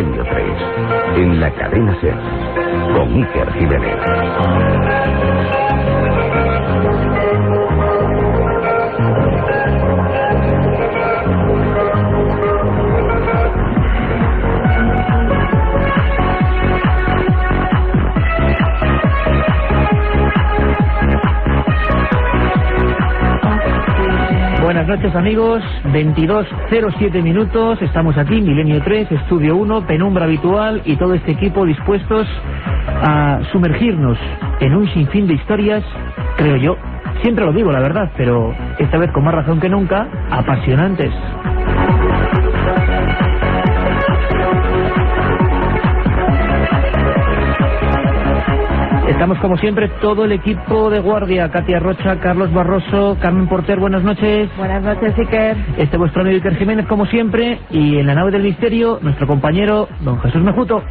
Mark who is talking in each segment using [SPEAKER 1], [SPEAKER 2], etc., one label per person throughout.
[SPEAKER 1] Milenio 3, en la cadena SER, con Iker Jiménez.
[SPEAKER 2] Buenas noches amigos, 22:07 minutos, estamos aquí, Milenio 3, Estudio 1, penumbra habitual y todo este equipo dispuestos a sumergirnos en un sinfín de historias, creo yo, siempre lo digo la verdad, pero esta vez con más razón que nunca, apasionantes. Estamos como siempre todo el equipo de guardia, Katia Rocha, Carlos Barroso, Carmen Porter, buenas noches.
[SPEAKER 3] Buenas noches, Iker.
[SPEAKER 2] Este vuestro amigo Iker Jiménez como siempre, y en la nave del misterio, nuestro compañero don Jesús Mejuto.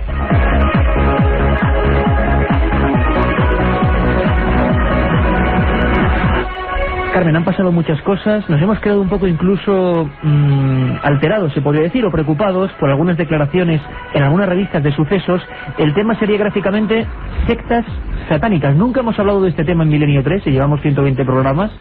[SPEAKER 2] Carmen, han pasado muchas cosas, nos hemos quedado un poco incluso alterados, se podría decir, o preocupados por algunas declaraciones en algunas revistas de sucesos. El tema sería gráficamente sectas satánicas. Nunca hemos hablado de este tema en Milenio 3, y llevamos 120 programas.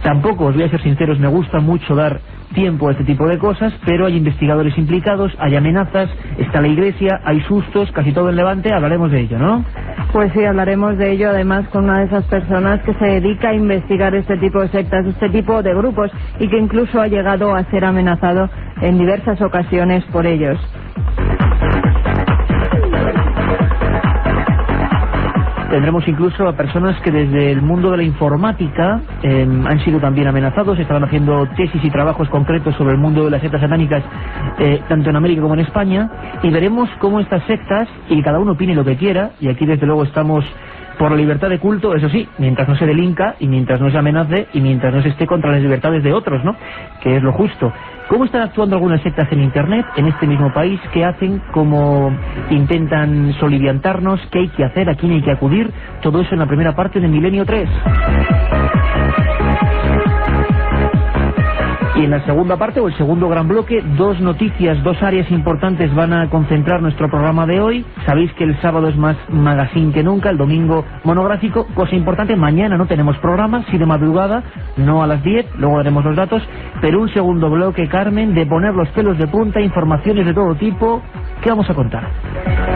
[SPEAKER 2] Tampoco, os voy a ser sinceros, me gusta mucho dar tiempo a este tipo de cosas, pero hay investigadores implicados, hay amenazas, está la iglesia, hay sustos, casi todo en Levante, hablaremos de ello, ¿no?
[SPEAKER 3] Pues sí, hablaremos de ello, además con una de esas personas que se dedica a investigar este tipo de sectas, este tipo de grupos, y que incluso ha llegado a ser amenazado en diversas ocasiones por ellos.
[SPEAKER 2] Tendremos incluso a personas que desde el mundo de la informática han sido también amenazados, estaban haciendo tesis y trabajos concretos sobre el mundo de las sectas satánicas, tanto en América como en España, y veremos cómo estas sectas, y cada uno opine lo que quiera, y aquí desde luego estamos por la libertad de culto, eso sí, mientras no se delinca, y mientras no se amenace, y mientras no se esté contra las libertades de otros, ¿no?, que es lo justo. ¿Cómo están actuando algunas sectas en Internet, en este mismo país? ¿Qué hacen? ¿Cómo intentan soliviantarnos? ¿Qué hay que hacer? ¿A quién hay que acudir? Todo eso en la primera parte de Milenio 3. Y en la segunda parte, o el segundo gran bloque, dos noticias, dos áreas importantes van a concentrar nuestro programa de hoy. Sabéis que el sábado es más magazine que nunca, el domingo monográfico. Cosa importante, mañana no tenemos programa, sí de madrugada, no a las 10, luego daremos los datos, pero un segundo bloque, Carmen, de poner los pelos de punta, informaciones de todo tipo. ¿Qué vamos a contar?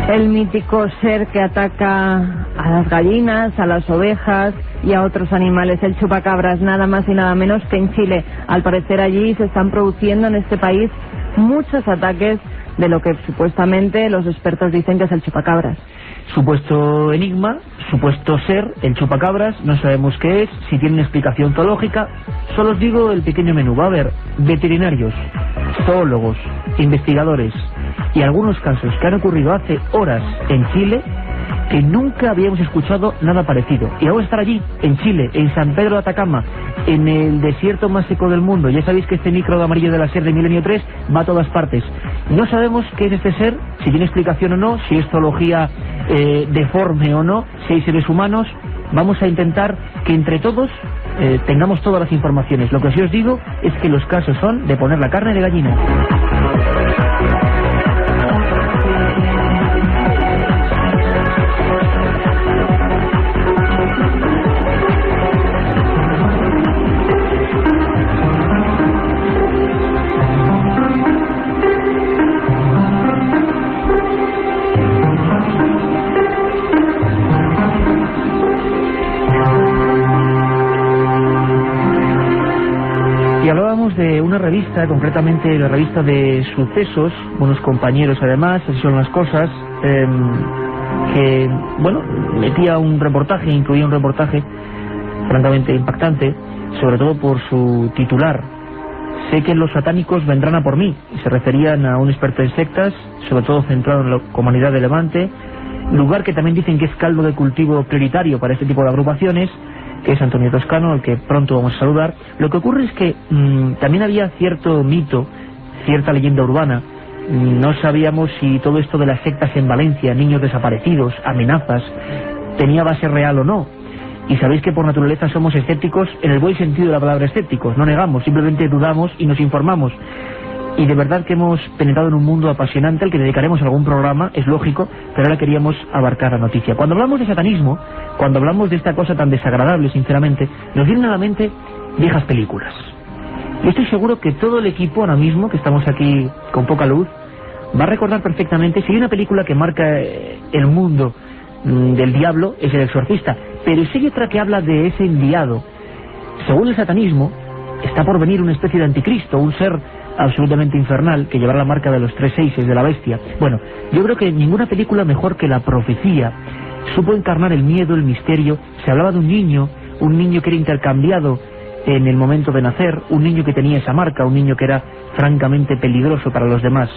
[SPEAKER 3] El mítico ser que ataca a las gallinas, a las ovejas y a otros animales, el chupacabras, nada más y nada menos que en Chile. Al parecer allí se están produciendo en este país muchos ataques de lo que supuestamente los expertos dicen que es el chupacabras.
[SPEAKER 2] Supuesto enigma, supuesto ser, el chupacabras, no sabemos qué es, si tiene una explicación zoológica. Solo os digo el pequeño menú. Va a haber veterinarios, zoólogos, investigadores y algunos casos que han ocurrido hace horas en Chile que nunca habíamos escuchado nada parecido. Y vamos a estar allí, en Chile, en San Pedro de Atacama, en el desierto más seco del mundo. Ya sabéis que este micro de amarillo de la SER de Milenio 3 va a todas partes. No sabemos qué es este ser, si tiene explicación o no, si es zoología deforme o no, si hay seres humanos. Vamos a intentar que entre todos tengamos todas las informaciones. Lo que sí os digo es que los casos son de poner la carne de gallina. De una revista, concretamente la revista de Sucesos, unos compañeros además, así son las cosas, que, bueno, metía un reportaje, incluía un reportaje francamente impactante, sobre todo por su titular. Sé que los satánicos vendrán a por mí, y se referían a un experto en sectas, sobre todo centrado en la comunidad de Levante, lugar que también dicen que es caldo de cultivo prioritario para este tipo de agrupaciones, que es Antonio Toscano, al que pronto vamos a saludar. Lo que ocurre es que también había cierto mito, cierta leyenda urbana. No sabíamos si todo esto de las sectas en Valencia, niños desaparecidos, amenazas, tenía base real o no. Y sabéis que por naturaleza somos escépticos en el buen sentido de la palabra escépticos, no negamos, simplemente dudamos y nos informamos. Y de verdad que hemos penetrado en un mundo apasionante al que dedicaremos algún programa, es lógico, pero ahora queríamos abarcar la noticia. Cuando hablamos de satanismo, cuando hablamos de esta cosa tan desagradable, sinceramente, nos vienen a la mente viejas películas. Y estoy seguro que todo el equipo ahora mismo, que estamos aquí con poca luz, va a recordar perfectamente si hay una película que marca el mundo del diablo, es El Exorcista. Pero si hay otra que habla de ese enviado, según el satanismo, está por venir una especie de anticristo, un ser absolutamente infernal que llevará la marca de los 3 seises de la bestia. Bueno, yo creo que ninguna película mejor que La Profecía supo encarnar el miedo, el misterio. Se hablaba de un niño que era intercambiado en el momento de nacer, un niño que tenía esa marca, un niño que era francamente peligroso para los demás.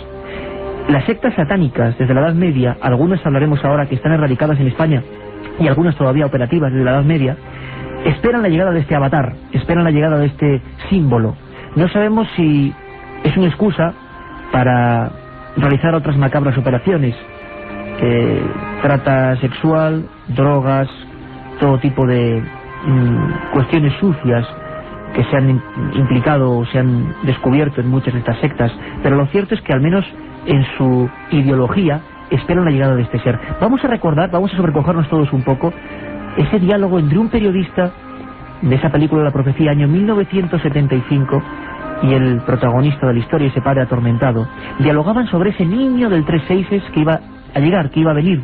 [SPEAKER 2] Las sectas satánicas desde la Edad Media, algunas hablaremos ahora que están erradicadas en España y algunas todavía operativas desde la Edad Media, esperan la llegada de este avatar, esperan la llegada de este símbolo. No sabemos si es una excusa para realizar otras macabras operaciones, trata sexual, drogas, todo tipo de cuestiones sucias que se han implicado o se han descubierto en muchas de estas sectas, pero lo cierto es que al menos en su ideología esperan la llegada de este ser. Vamos a recordar, vamos a sobrecogernos todos un poco ese diálogo entre un periodista de esa película La Profecía, año 1975, y el protagonista de la historia, ese padre atormentado. Dialogaban sobre ese niño del 3 seises que iba a llegar, que iba a venir,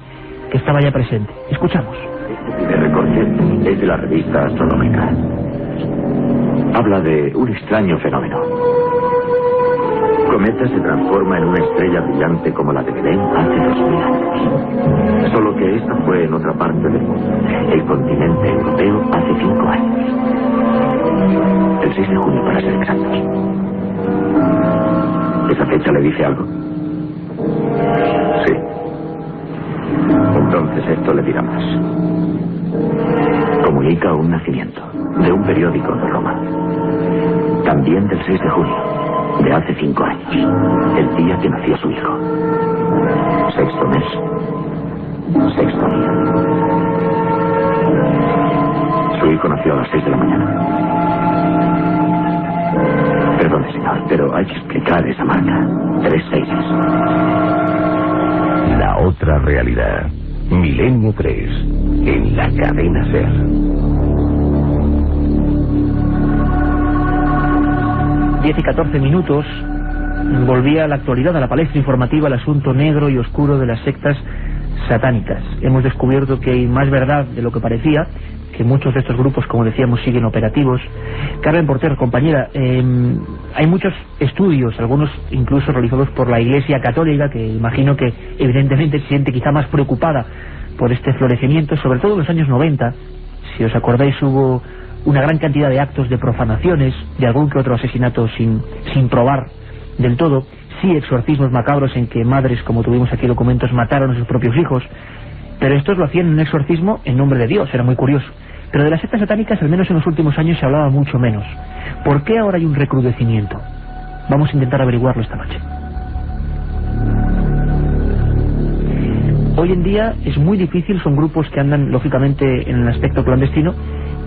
[SPEAKER 2] que estaba ya presente. Escuchamos.
[SPEAKER 1] Este recorte es de la revista Astronómica. Habla de un extraño fenómeno. Cometa se transforma en una estrella brillante como la de Belén hace 2000 años. Solo que esta fue en otra parte del mundo, el continente europeo, hace 5 años. El 6 de junio, para ser exactos. ¿Esa fecha le dice algo? Sí. Entonces esto le dirá más. Comunica un nacimiento de un periódico de Roma. También del 6 de junio, de hace 5 años, el día que nació su hijo. 6º mes, 6º día. Su hijo nació a las 6 de la mañana. Perdone, señor, pero hay que explicar esa marca. 3 seises. La otra realidad. Milenio 3. En la cadena SER.
[SPEAKER 2] Diez y 14 minutos. Volvía a la actualidad, a la palestra informativa, el asunto negro y oscuro de las sectas satánicas. Hemos descubierto que hay más verdad de lo que parecía, que muchos de estos grupos, como decíamos, siguen operativos. Carmen Porter, compañera, hay muchos estudios, algunos incluso realizados por la Iglesia Católica, que imagino que evidentemente se siente quizá más preocupada por este florecimiento, sobre todo en los años 90. Si os acordáis, hubo una gran cantidad de actos de profanaciones, de algún que otro asesinato sin probar del todo, sí exorcismos macabros en que madres, como tuvimos aquí documentos, mataron a sus propios hijos, pero estos lo hacían en un exorcismo en nombre de Dios, era muy curioso. Pero de las sectas satánicas, al menos en los últimos años, se hablaba mucho menos. ¿Por qué ahora hay un recrudecimiento? Vamos a intentar averiguarlo esta noche. Hoy en día es muy difícil, son grupos que andan lógicamente en el aspecto clandestino.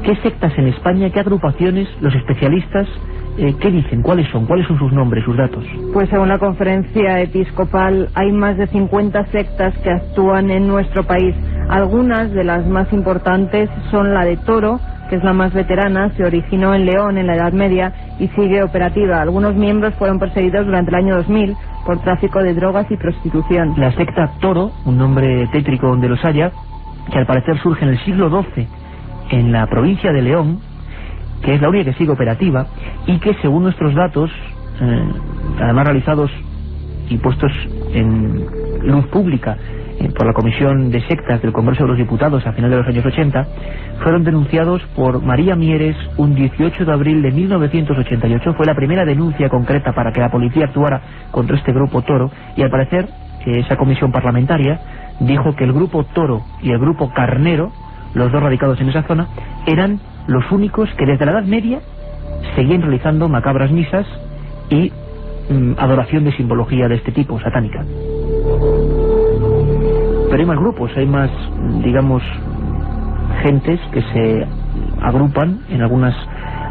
[SPEAKER 2] ¿Qué sectas en España, qué agrupaciones, los especialistas, qué dicen? ¿Cuáles son sus nombres, sus datos?
[SPEAKER 3] Pues según la Conferencia Episcopal hay más de 50 sectas que actúan en nuestro país. Algunas de las más importantes son la de Toro, que es la más veterana, se originó en León en la Edad Media y sigue operativa. Algunos miembros fueron perseguidos durante el año 2000 por tráfico de drogas y prostitución.
[SPEAKER 2] La secta Toro, un nombre tétrico donde los haya, que al parecer surge en el siglo XII en la provincia de León, que es la única que sigue operativa y que, según nuestros datos, además realizados y puestos en luz pública por la Comisión de Sectas del Congreso de los Diputados a finales de los años 80, fueron denunciados por María Mieres un 18 de abril de 1988. Fue la primera denuncia concreta para que la policía actuara contra este grupo Toro, y al parecer esa comisión parlamentaria dijo que el grupo Toro y el grupo Carnero, los dos radicados en esa zona, eran los únicos que desde la Edad Media seguían realizando macabras misas y adoración de simbología de este tipo, satánica. Pero hay más grupos, hay más, digamos, gentes que se agrupan en algunas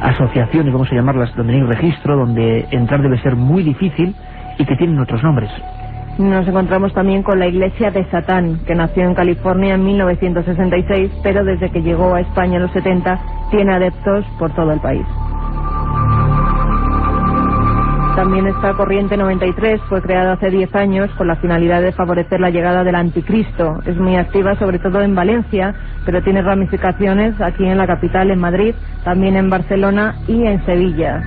[SPEAKER 2] asociaciones, vamos a llamarlas, donde hay registro, donde entrar debe ser muy difícil y que tienen otros nombres.
[SPEAKER 3] Nos encontramos también con la Iglesia de Satán, que nació en California en 1966, pero desde que llegó a España en los 70 tiene adeptos por todo el país. También está Corriente 93, fue creada hace 10 años con la finalidad de favorecer la llegada del anticristo. Es muy activa sobre todo en Valencia, pero tiene ramificaciones aquí en la capital, en Madrid, también en Barcelona y en Sevilla.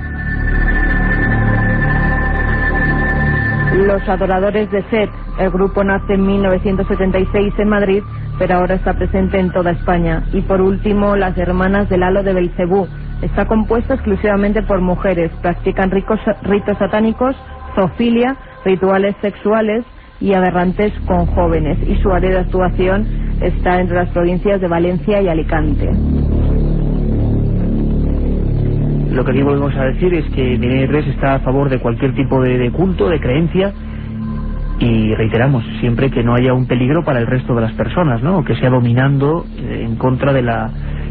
[SPEAKER 3] Los Adoradores de Set, el grupo nace en 1976 en Madrid, pero ahora está presente en toda España. Y por último, las Hermanas del Halo de Belcebú. Está compuesta exclusivamente por mujeres, practican ritos satánicos, zoofilia, rituales sexuales y aberrantes con jóvenes, y su área de actuación está entre las provincias de Valencia y Alicante.
[SPEAKER 2] Lo que aquí volvemos a decir es que Milenio 3 está a favor de cualquier tipo de culto, de creencia, y reiteramos siempre que no haya un peligro para el resto de las personas, ¿no? O que sea dominando en contra de la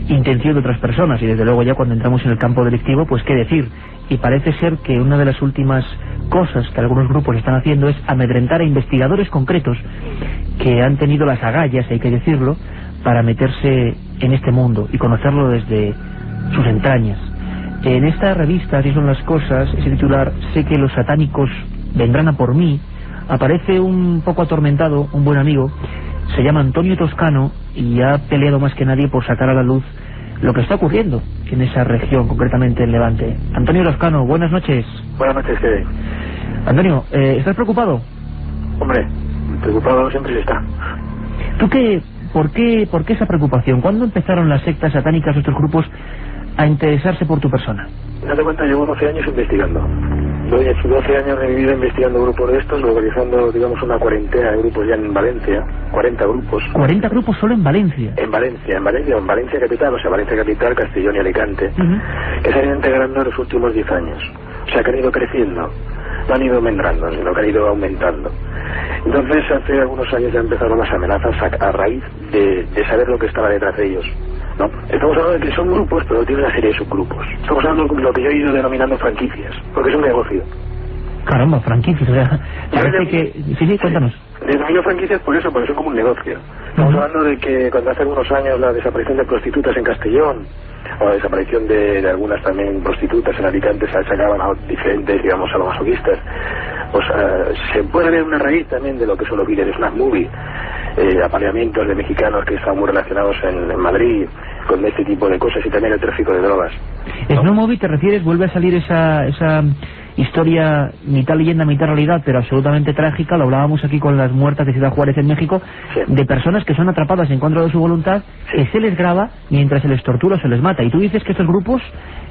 [SPEAKER 2] intención de otras personas. Y desde luego ya cuando entramos en el campo delictivo, pues qué decir. Y parece ser que una de las últimas cosas que algunos grupos están haciendo es amedrentar a investigadores concretos que han tenido las agallas, hay que decirlo, para meterse en este mundo y conocerlo desde sus entrañas. En esta revista, Así son las cosas, ese titular, Sé que los satánicos vendrán a por mí, aparece un poco atormentado un buen amigo, se llama Antonio Toscano, y ha peleado más que nadie por sacar a la luz lo que está ocurriendo en esa región, concretamente en Levante. Antonio Toscano, buenas noches.
[SPEAKER 4] Buenas noches, ¿qué?
[SPEAKER 2] Antonio, ¿estás preocupado?
[SPEAKER 4] Hombre, preocupado siempre se está.
[SPEAKER 2] ¿Tú qué? ¿Por qué esa preocupación? ¿Cuándo empezaron las sectas satánicas, estos grupos, a interesarse por tu persona?
[SPEAKER 4] Date cuenta, llevo 12 años investigando. 12 años de mi vida investigando grupos de estos, localizando, digamos, una cuarentena de grupos ya en Valencia, 40 grupos.
[SPEAKER 2] ¿40 grupos solo en Valencia?
[SPEAKER 4] En Valencia capital, o sea, Valencia capital, Castellón y Alicante, que se han ido integrando en los últimos 10 años. O sea, que han ido creciendo, no han ido menguando, sino que han ido aumentando. Entonces, hace algunos años ya empezaron las amenazas a raíz de saber lo que estaba detrás de ellos. ¿No? Estamos hablando de que son grupos, pero tienen una serie de subgrupos. Estamos hablando de lo que yo he ido denominando franquicias, porque es un negocio.
[SPEAKER 2] Caramba, franquicias, o sea, parece que... Sí, cuéntanos.
[SPEAKER 4] Denomino franquicias por eso, porque son como un negocio. Estamos hablando de que cuando hace unos años la desaparición de prostitutas en Castellón, o la desaparición de algunas también prostitutas en Alicante, se achacaban a diferentes, digamos, sadomasoquistas, pues se puede ver una raíz también de lo que son los vídeos Snack Movie, apareamientos de mexicanos que están muy relacionados en Madrid con este tipo de cosas, y también el tráfico de drogas.
[SPEAKER 2] ¿no? Snack Movie, te refieres? Vuelve a salir esa historia mitad leyenda, mitad realidad, pero absolutamente trágica. Lo hablábamos aquí con las muertas de Ciudad Juárez en México, sí, de personas que son atrapadas en contra de su voluntad, sí, que se les graba mientras se les tortura o se les mata. Y tú dices que estos grupos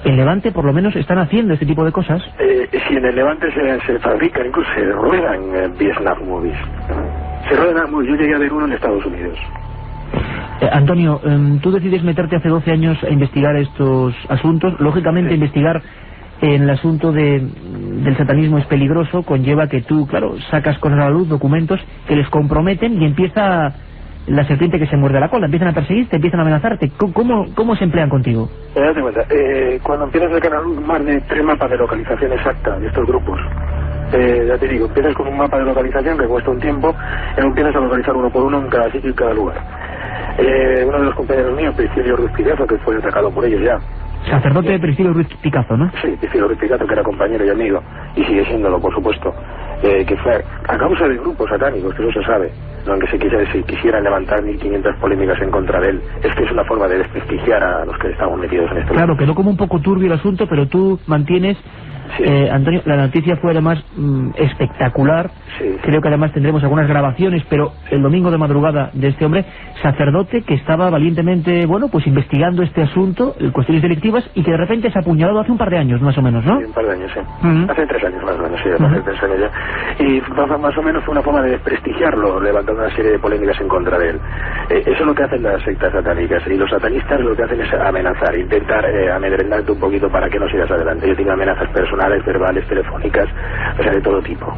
[SPEAKER 2] en Levante por lo menos están haciendo este tipo de cosas.
[SPEAKER 4] Sí, en el Levante se fabrican, incluso se ruedan Snack Movies. Se ruedan, yo llegué a ver uno en Estados Unidos.
[SPEAKER 2] Antonio, tú decides meterte hace 12 años a investigar estos asuntos. Lógicamente, sí, investigar en el asunto del satanismo es peligroso, conlleva que tú, claro, sacas cosas a la luz, documentos que les comprometen, y empieza la serpiente que se muerde la cola. Empiezan a perseguirte, empiezan a amenazarte. ¿Cómo se emplean contigo?
[SPEAKER 4] Date cuenta, cuando empiezas a sacar a luz más de 3 mapas de localización exacta de estos grupos, ya te digo, empiezas con un mapa de localización que cuesta un tiempo, y empiezas a localizar uno por uno en cada sitio y cada lugar. Uno de los compañeros míos, Priscilio Ruiz Picazo, que fue atacado por ellos ya.
[SPEAKER 2] Sacerdote de Priscilio Ruiz Picazo, ¿no?
[SPEAKER 4] Sí, Priscilio Ruiz Picazo, que era compañero y amigo, y sigue siéndolo, por supuesto, que fue a causa de grupos satánicos, que eso se sabe, no, aunque se quisieran levantar 1500 polémicas en contra de él. Es que es una forma de desprestigiar a los que estamos metidos en esto.
[SPEAKER 2] Claro, quedó como un poco turbio el asunto, pero tú mantienes... Sí. Antonio, la noticia fue además espectacular. Sí. Creo que además tendremos algunas grabaciones, pero el domingo de madrugada de este hombre, sacerdote, que estaba valientemente, bueno, pues investigando este asunto, cuestiones delictivas, y que de repente se ha apuñalado hace un par de años, más o menos, ¿no?
[SPEAKER 4] Sí, un par de años, sí. Hace 3 años más o menos, sí, hace 3 años ya. Y más o menos fue una forma de desprestigiarlo, levantando una serie de polémicas en contra de él. Eso es lo que hacen las sectas satánicas, y los satanistas lo que hacen es amenazar, intentar amedrentarte un poquito para que no sigas adelante. Yo tengo amenazas personales, verbales, telefónicas, o sea, de todo tipo.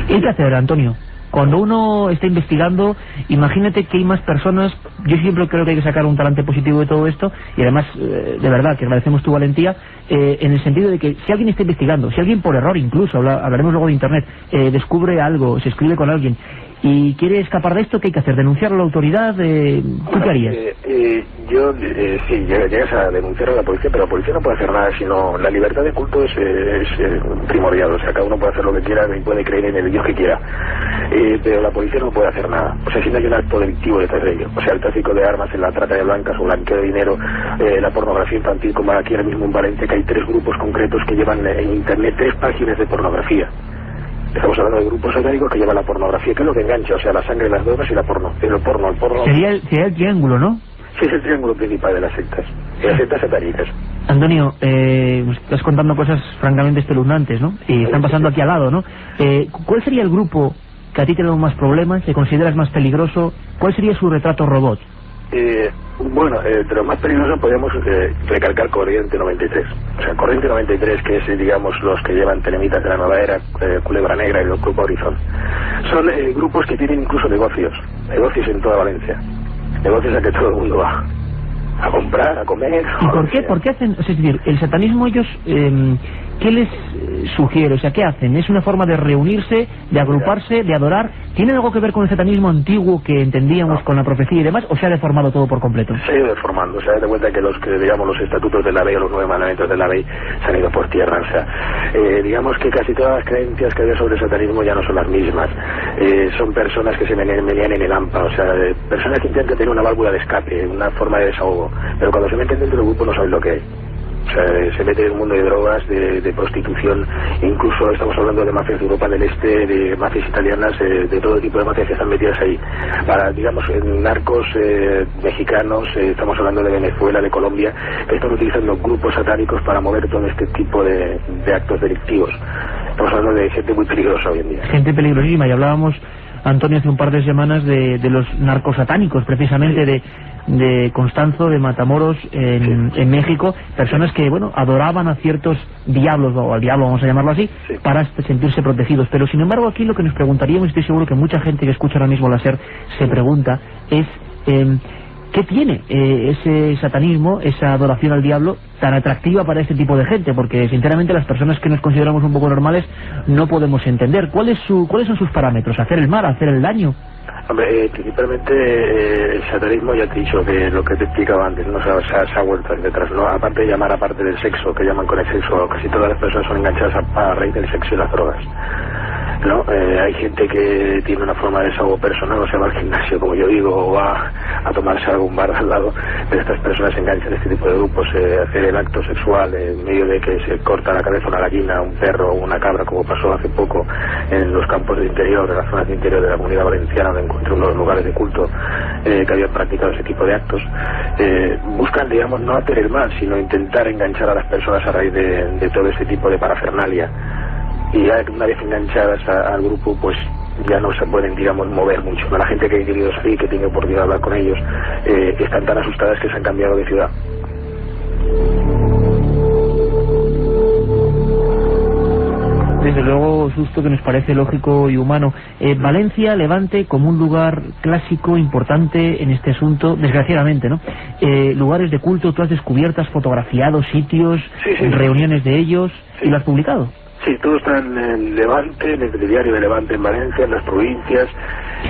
[SPEAKER 2] ¿Qué hay que hacer, Antonio? Cuando uno está investigando, imagínate que hay más personas. Yo siempre creo que hay que sacar un talante positivo de todo esto, y además, de verdad, que agradecemos tu valentía, en el sentido de que si alguien está investigando, si alguien por error incluso, hablaremos luego de internet, descubre algo, se escribe con alguien y quiere escapar de esto, ¿qué hay que hacer? ¿Denunciarlo a la autoridad? ¿Tú qué harías?
[SPEAKER 4] Sí, llegas a denunciar a la policía, pero la policía no puede hacer nada, sino la libertad de culto es primordial. O sea, cada uno puede hacer lo que quiera y puede creer en el Dios que quiera, pero la policía no puede hacer nada. O sea, si no hay un acto delictivo detrás de ello, o sea, el tráfico de armas, en la trata de blancas o blanqueo de dinero, la pornografía infantil, como aquí ahora mismo en Valencia, que hay 3 grupos concretos que llevan en internet 3 páginas de pornografía. Estamos hablando de grupos satánicos que llevan la pornografía, que es lo que engancha, o sea, la sangre, las drogas y la porno. El porno.
[SPEAKER 2] Sería el triángulo, ¿no?
[SPEAKER 4] Sí, es el triángulo principal de las sectas satánicas.
[SPEAKER 2] Antonio, estás contando cosas francamente espeluznantes, ¿no? Y están pasando aquí al lado, ¿no? ¿Cuál sería el grupo que a ti te da más problemas, que consideras más peligroso? ¿Cuál sería su retrato robot?
[SPEAKER 4] Bueno, de lo más peligroso podríamos recalcar Corriente 93. O sea, Corriente 93, que es, digamos, los que llevan Telemitas de la Nueva Era, Culebra Negra y los Grupo Horizon. Son grupos que tienen incluso negocios en toda Valencia. Negocios a que todo el mundo va a comprar, a comer.
[SPEAKER 2] ¿Y por qué? ¿Por qué hacen? Es decir, el satanismo, ellos, ¿qué les sugiere? O sea, ¿qué hacen? ¿Es una forma de reunirse, de agruparse, de adorar? ¿Tiene algo que ver con el satanismo antiguo que entendíamos con la profecía y demás, o se ha deformado todo por completo?
[SPEAKER 4] Se ha ido deformando, se ha dado cuenta que los estatutos de la ley o los 9 mandamientos de la ley se han ido por tierra. O sea, digamos que casi todas las creencias que había sobre el satanismo ya no son las mismas. Son personas que se menean en el hampa, o sea, personas que intentan tener una válvula de escape, una forma de desahogo, pero cuando se meten dentro del grupo no saben lo que hay. O sea, se mete en el mundo de drogas, de prostitución, incluso estamos hablando de mafias de Europa del Este, de mafias italianas, de todo tipo de mafias que están metidas ahí. Para, digamos, narcos mexicanos, estamos hablando de Venezuela, de Colombia, que están utilizando grupos satánicos para mover todo este tipo de actos delictivos. Estamos hablando de gente muy peligrosa hoy en día.
[SPEAKER 2] Gente peligrosísima, y hablábamos, Antonio, hace un par de semanas de los narcos satánicos, precisamente de Constanzo, de Matamoros, en México, personas que, bueno, adoraban a ciertos diablos, o al diablo vamos a llamarlo así, para sentirse protegidos. Pero sin embargo aquí lo que nos preguntaríamos, y estoy seguro que mucha gente que escucha ahora mismo la SER se pregunta, es ¿qué tiene ese satanismo, esa adoración al diablo tan atractiva para este tipo de gente? Porque sinceramente las personas que nos consideramos un poco normales no podemos entender. ¿Cuáles son sus parámetros? ¿Hacer el mal, hacer el daño?
[SPEAKER 4] Hombre, principalmente el satanismo, ya te he dicho que lo que te explicaba antes, no se ha vuelto detrás, ¿no? Aparte de llamar, aparte del sexo, que llaman con el sexo, casi todas las personas son enganchadas a raíz del sexo y las drogas, ¿no? Hay gente que tiene una forma de desahogo personal, o se va al gimnasio, como yo digo, o va a tomarse algún bar al lado, pero estas personas se enganchan a este tipo de grupos, hacer el acto sexual en medio de que se corta la cabeza una gallina, un perro o una cabra, como pasó hace poco en los campos del interior, de las zonas de interior de la Comunidad Valenciana, donde encontré unos lugares de culto que habían practicado ese tipo de actos. Buscan, digamos, no hacer el mal, sino intentar enganchar a las personas a raíz de todo ese tipo de parafernalia. Y ya una vez enganchadas al grupo, pues ya no se pueden, digamos, mover mucho. La gente que ha querido salir, que tiene oportunidad de hablar con ellos, están tan asustadas que se han cambiado de ciudad.
[SPEAKER 2] Desde luego, susto que nos parece lógico y humano. Valencia, Levante, como un lugar clásico, importante en este asunto, desgraciadamente, ¿no? Lugares de culto, tú has descubierto, has fotografiado sitios, reuniones de ellos, y lo has publicado.
[SPEAKER 4] Sí, todo está en Levante, en el diario de Levante en Valencia, en las provincias.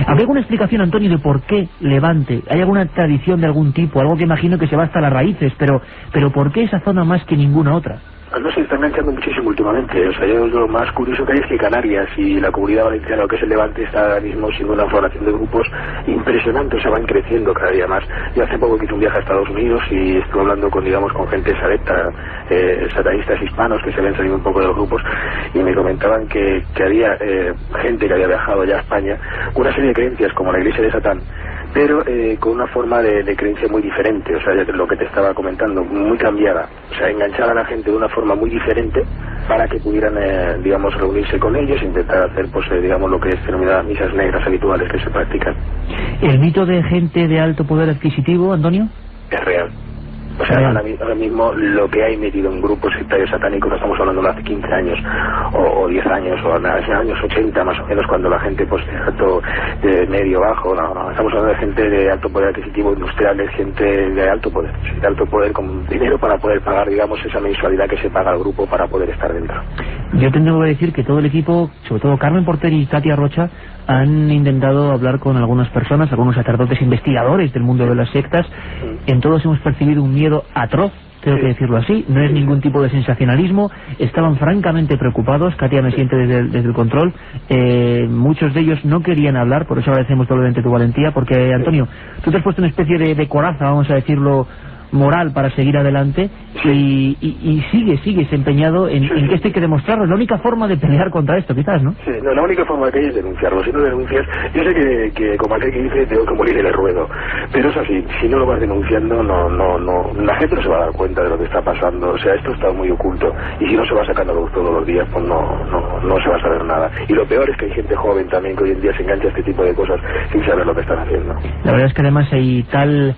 [SPEAKER 2] ¿Habría alguna explicación, Antonio, de por qué Levante? ¿Hay alguna tradición de algún tipo? Algo que imagino que se va hasta las raíces, pero ¿por qué esa zona más que ninguna otra?
[SPEAKER 4] No se está enganchando muchísimo últimamente. O sea, yo lo más curioso que hay es que Canarias y la Comunidad Valenciana, lo que es el Levante, está ahora mismo siendo una formación de grupos impresionante. O sea, van creciendo cada día más. Yo hace poco hice un viaje a Estados Unidos y estuve hablando con gente sadecta, satanistas hispanos que se habían salido un poco de los grupos, y me comentaban que había gente que había viajado ya a España con una serie de creencias como la Iglesia de Satán, pero con una forma de creencia muy diferente. O sea, lo que te estaba comentando, muy cambiada. O sea, enganchar a la gente de una forma muy diferente para que pudieran, digamos, reunirse con ellos e intentar hacer, pues, digamos, lo que es denominadas misas negras habituales que se practican.
[SPEAKER 2] ¿El mito de gente de alto poder adquisitivo, Antonio?
[SPEAKER 4] Es real. O sea, ahora mismo lo que hay metido en grupos sectarios satánicos, no estamos hablando de hace 15 años o 10 años o hace años 80 más o menos, cuando la gente pues de alto, de medio, bajo, no, estamos hablando de gente de alto poder adquisitivo, industriales, gente de alto poder con dinero para poder pagar, digamos, esa mensualidad que se paga al grupo para poder estar dentro.
[SPEAKER 2] Yo tengo que decir que todo el equipo, sobre todo Carmen Porter y Katia Rocha, han intentado hablar con algunas personas, algunos sacerdotes investigadores del mundo de las sectas. En todos hemos percibido un miedo atroz, tengo que decirlo así, no es ningún tipo de sensacionalismo, estaban francamente preocupados. Katia me siente desde el control, muchos de ellos no querían hablar, por eso agradecemos doblemente tu valentía, porque Antonio, tú te has puesto una especie de coraza, vamos a decirlo, moral para seguir adelante, y sigues empeñado en que esto hay que demostrarlo. Es la única forma de pelear contra esto, quizás, ¿no? Sí,
[SPEAKER 4] no, la única forma que hay es denunciarlo. Si no denuncias, yo sé que como aquel que dice, tengo que morir en el ruedo, pero es así, si no lo vas denunciando, no, la gente no se va a dar cuenta de lo que está pasando. O sea, esto está muy oculto, y si no se va sacando luz todos los días, pues no se va a saber nada. Y lo peor es que hay gente joven también que hoy en día se engancha a este tipo de cosas sin saber lo que están haciendo.
[SPEAKER 2] La verdad es que además hay tal...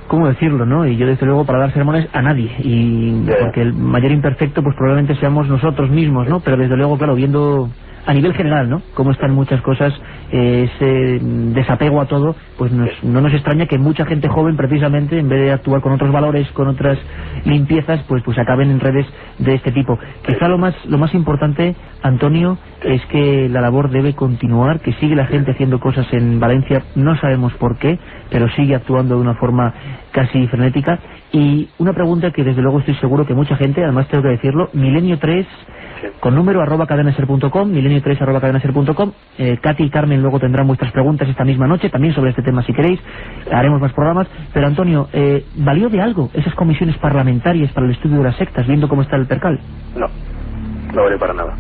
[SPEAKER 2] ¿Cómo decirlo, no? Y yo desde luego para dar sermones a nadie, y porque el mayor imperfecto pues probablemente seamos nosotros mismos, ¿no? Pero desde luego, claro, viendo a nivel general, ¿no?, cómo están muchas cosas, ese desapego a todo, pues no nos extraña que mucha gente joven, precisamente, en vez de actuar con otros valores, con otras limpiezas, pues acaben en redes de este tipo. Quizá lo más importante, Antonio, es que la labor debe continuar, que sigue la gente haciendo cosas en Valencia, no sabemos por qué, pero sigue actuando de una forma casi frenética. Y una pregunta que desde luego estoy seguro que mucha gente, además tengo que decirlo, Milenio3 con número @cadenaser.com, milenio3 @cadenaser.com. Katy y Carmen luego tendrán vuestras preguntas esta misma noche, también sobre este tema si queréis, haremos más programas. Pero Antonio, ¿valió de algo esas comisiones parlamentarias para el estudio de las sectas, viendo cómo está el percal?
[SPEAKER 4] No vale para nada,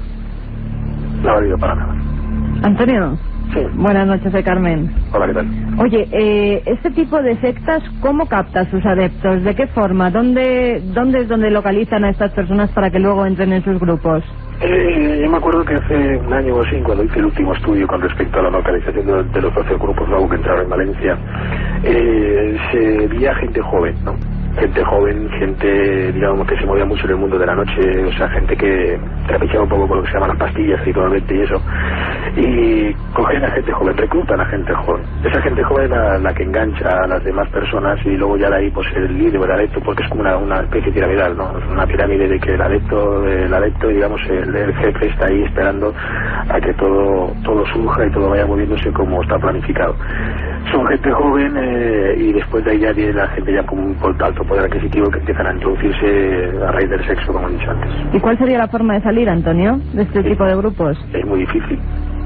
[SPEAKER 4] no ha valido para nada.
[SPEAKER 3] Antonio.
[SPEAKER 4] Sí.
[SPEAKER 3] Buenas noches, soy Carmen.
[SPEAKER 4] Hola, ¿qué tal?
[SPEAKER 3] Oye, este tipo de sectas, ¿cómo capta a sus adeptos? ¿De qué forma? ¿Dónde es donde localizan a estas personas para que luego entren en sus grupos?
[SPEAKER 4] Yo me acuerdo que hace un año o así, cuando hice el último estudio con respecto a la localización de los 12 grupos nuevos que entraron en Valencia, se veía gente joven, ¿no? Gente joven, gente, digamos, que se movía mucho en el mundo de la noche, o sea, gente que trapicheaba un poco con lo que se llaman las pastillas habitualmente y eso, y cogen a gente joven, reclutan a gente joven. Esa gente joven es la que engancha a las demás personas, y luego ya de ahí pues el líder o el adepto, porque es como una especie piramidal, ¿no? Es una pirámide de que el adepto, digamos, el jefe está ahí esperando a que todo surja y todo vaya moviéndose como está planificado. Son gente joven, y después de ahí ya viene la gente ya con un alto poder adquisitivo que empiezan a introducirse a raíz del sexo, como he dicho antes.
[SPEAKER 3] ¿Y cuál sería la forma de salir, Antonio, de este tipo de grupos?
[SPEAKER 4] Es muy difícil.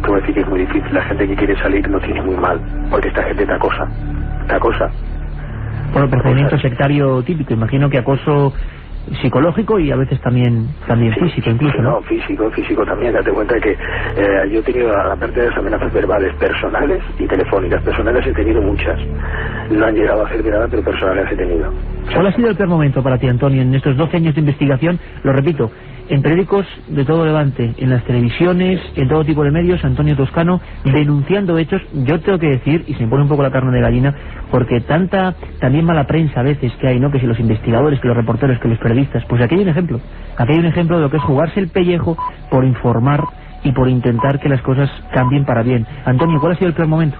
[SPEAKER 4] Tengo que decir que es muy difícil. La gente que quiere salir lo tiene muy mal, porque esta gente te acosa.
[SPEAKER 2] Bueno, procedimiento sectario típico, imagino que acoso psicológico y a veces también físico, incluso, ¿no?
[SPEAKER 4] Físico también. Date cuenta que yo he tenido, aparte de las amenazas verbales, personales y telefónicas. Personales he tenido muchas, no han llegado a hacerme nada, pero personales he tenido.
[SPEAKER 2] ¿Cuál ha sido el peor momento para ti, Antonio, en estos 12 años de investigación? Lo repito, en periódicos de todo Levante, en las televisiones, en todo tipo de medios, Antonio Toscano denunciando hechos. Yo tengo que decir, y se me pone un poco la carne de gallina, porque también mala prensa a veces que hay, ¿no? Que si los investigadores, que los reporteros, que los periodistas, pues aquí hay un ejemplo de lo que es jugarse el pellejo por informar y por intentar que las cosas cambien para bien. Antonio, ¿cuál ha sido el peor momento?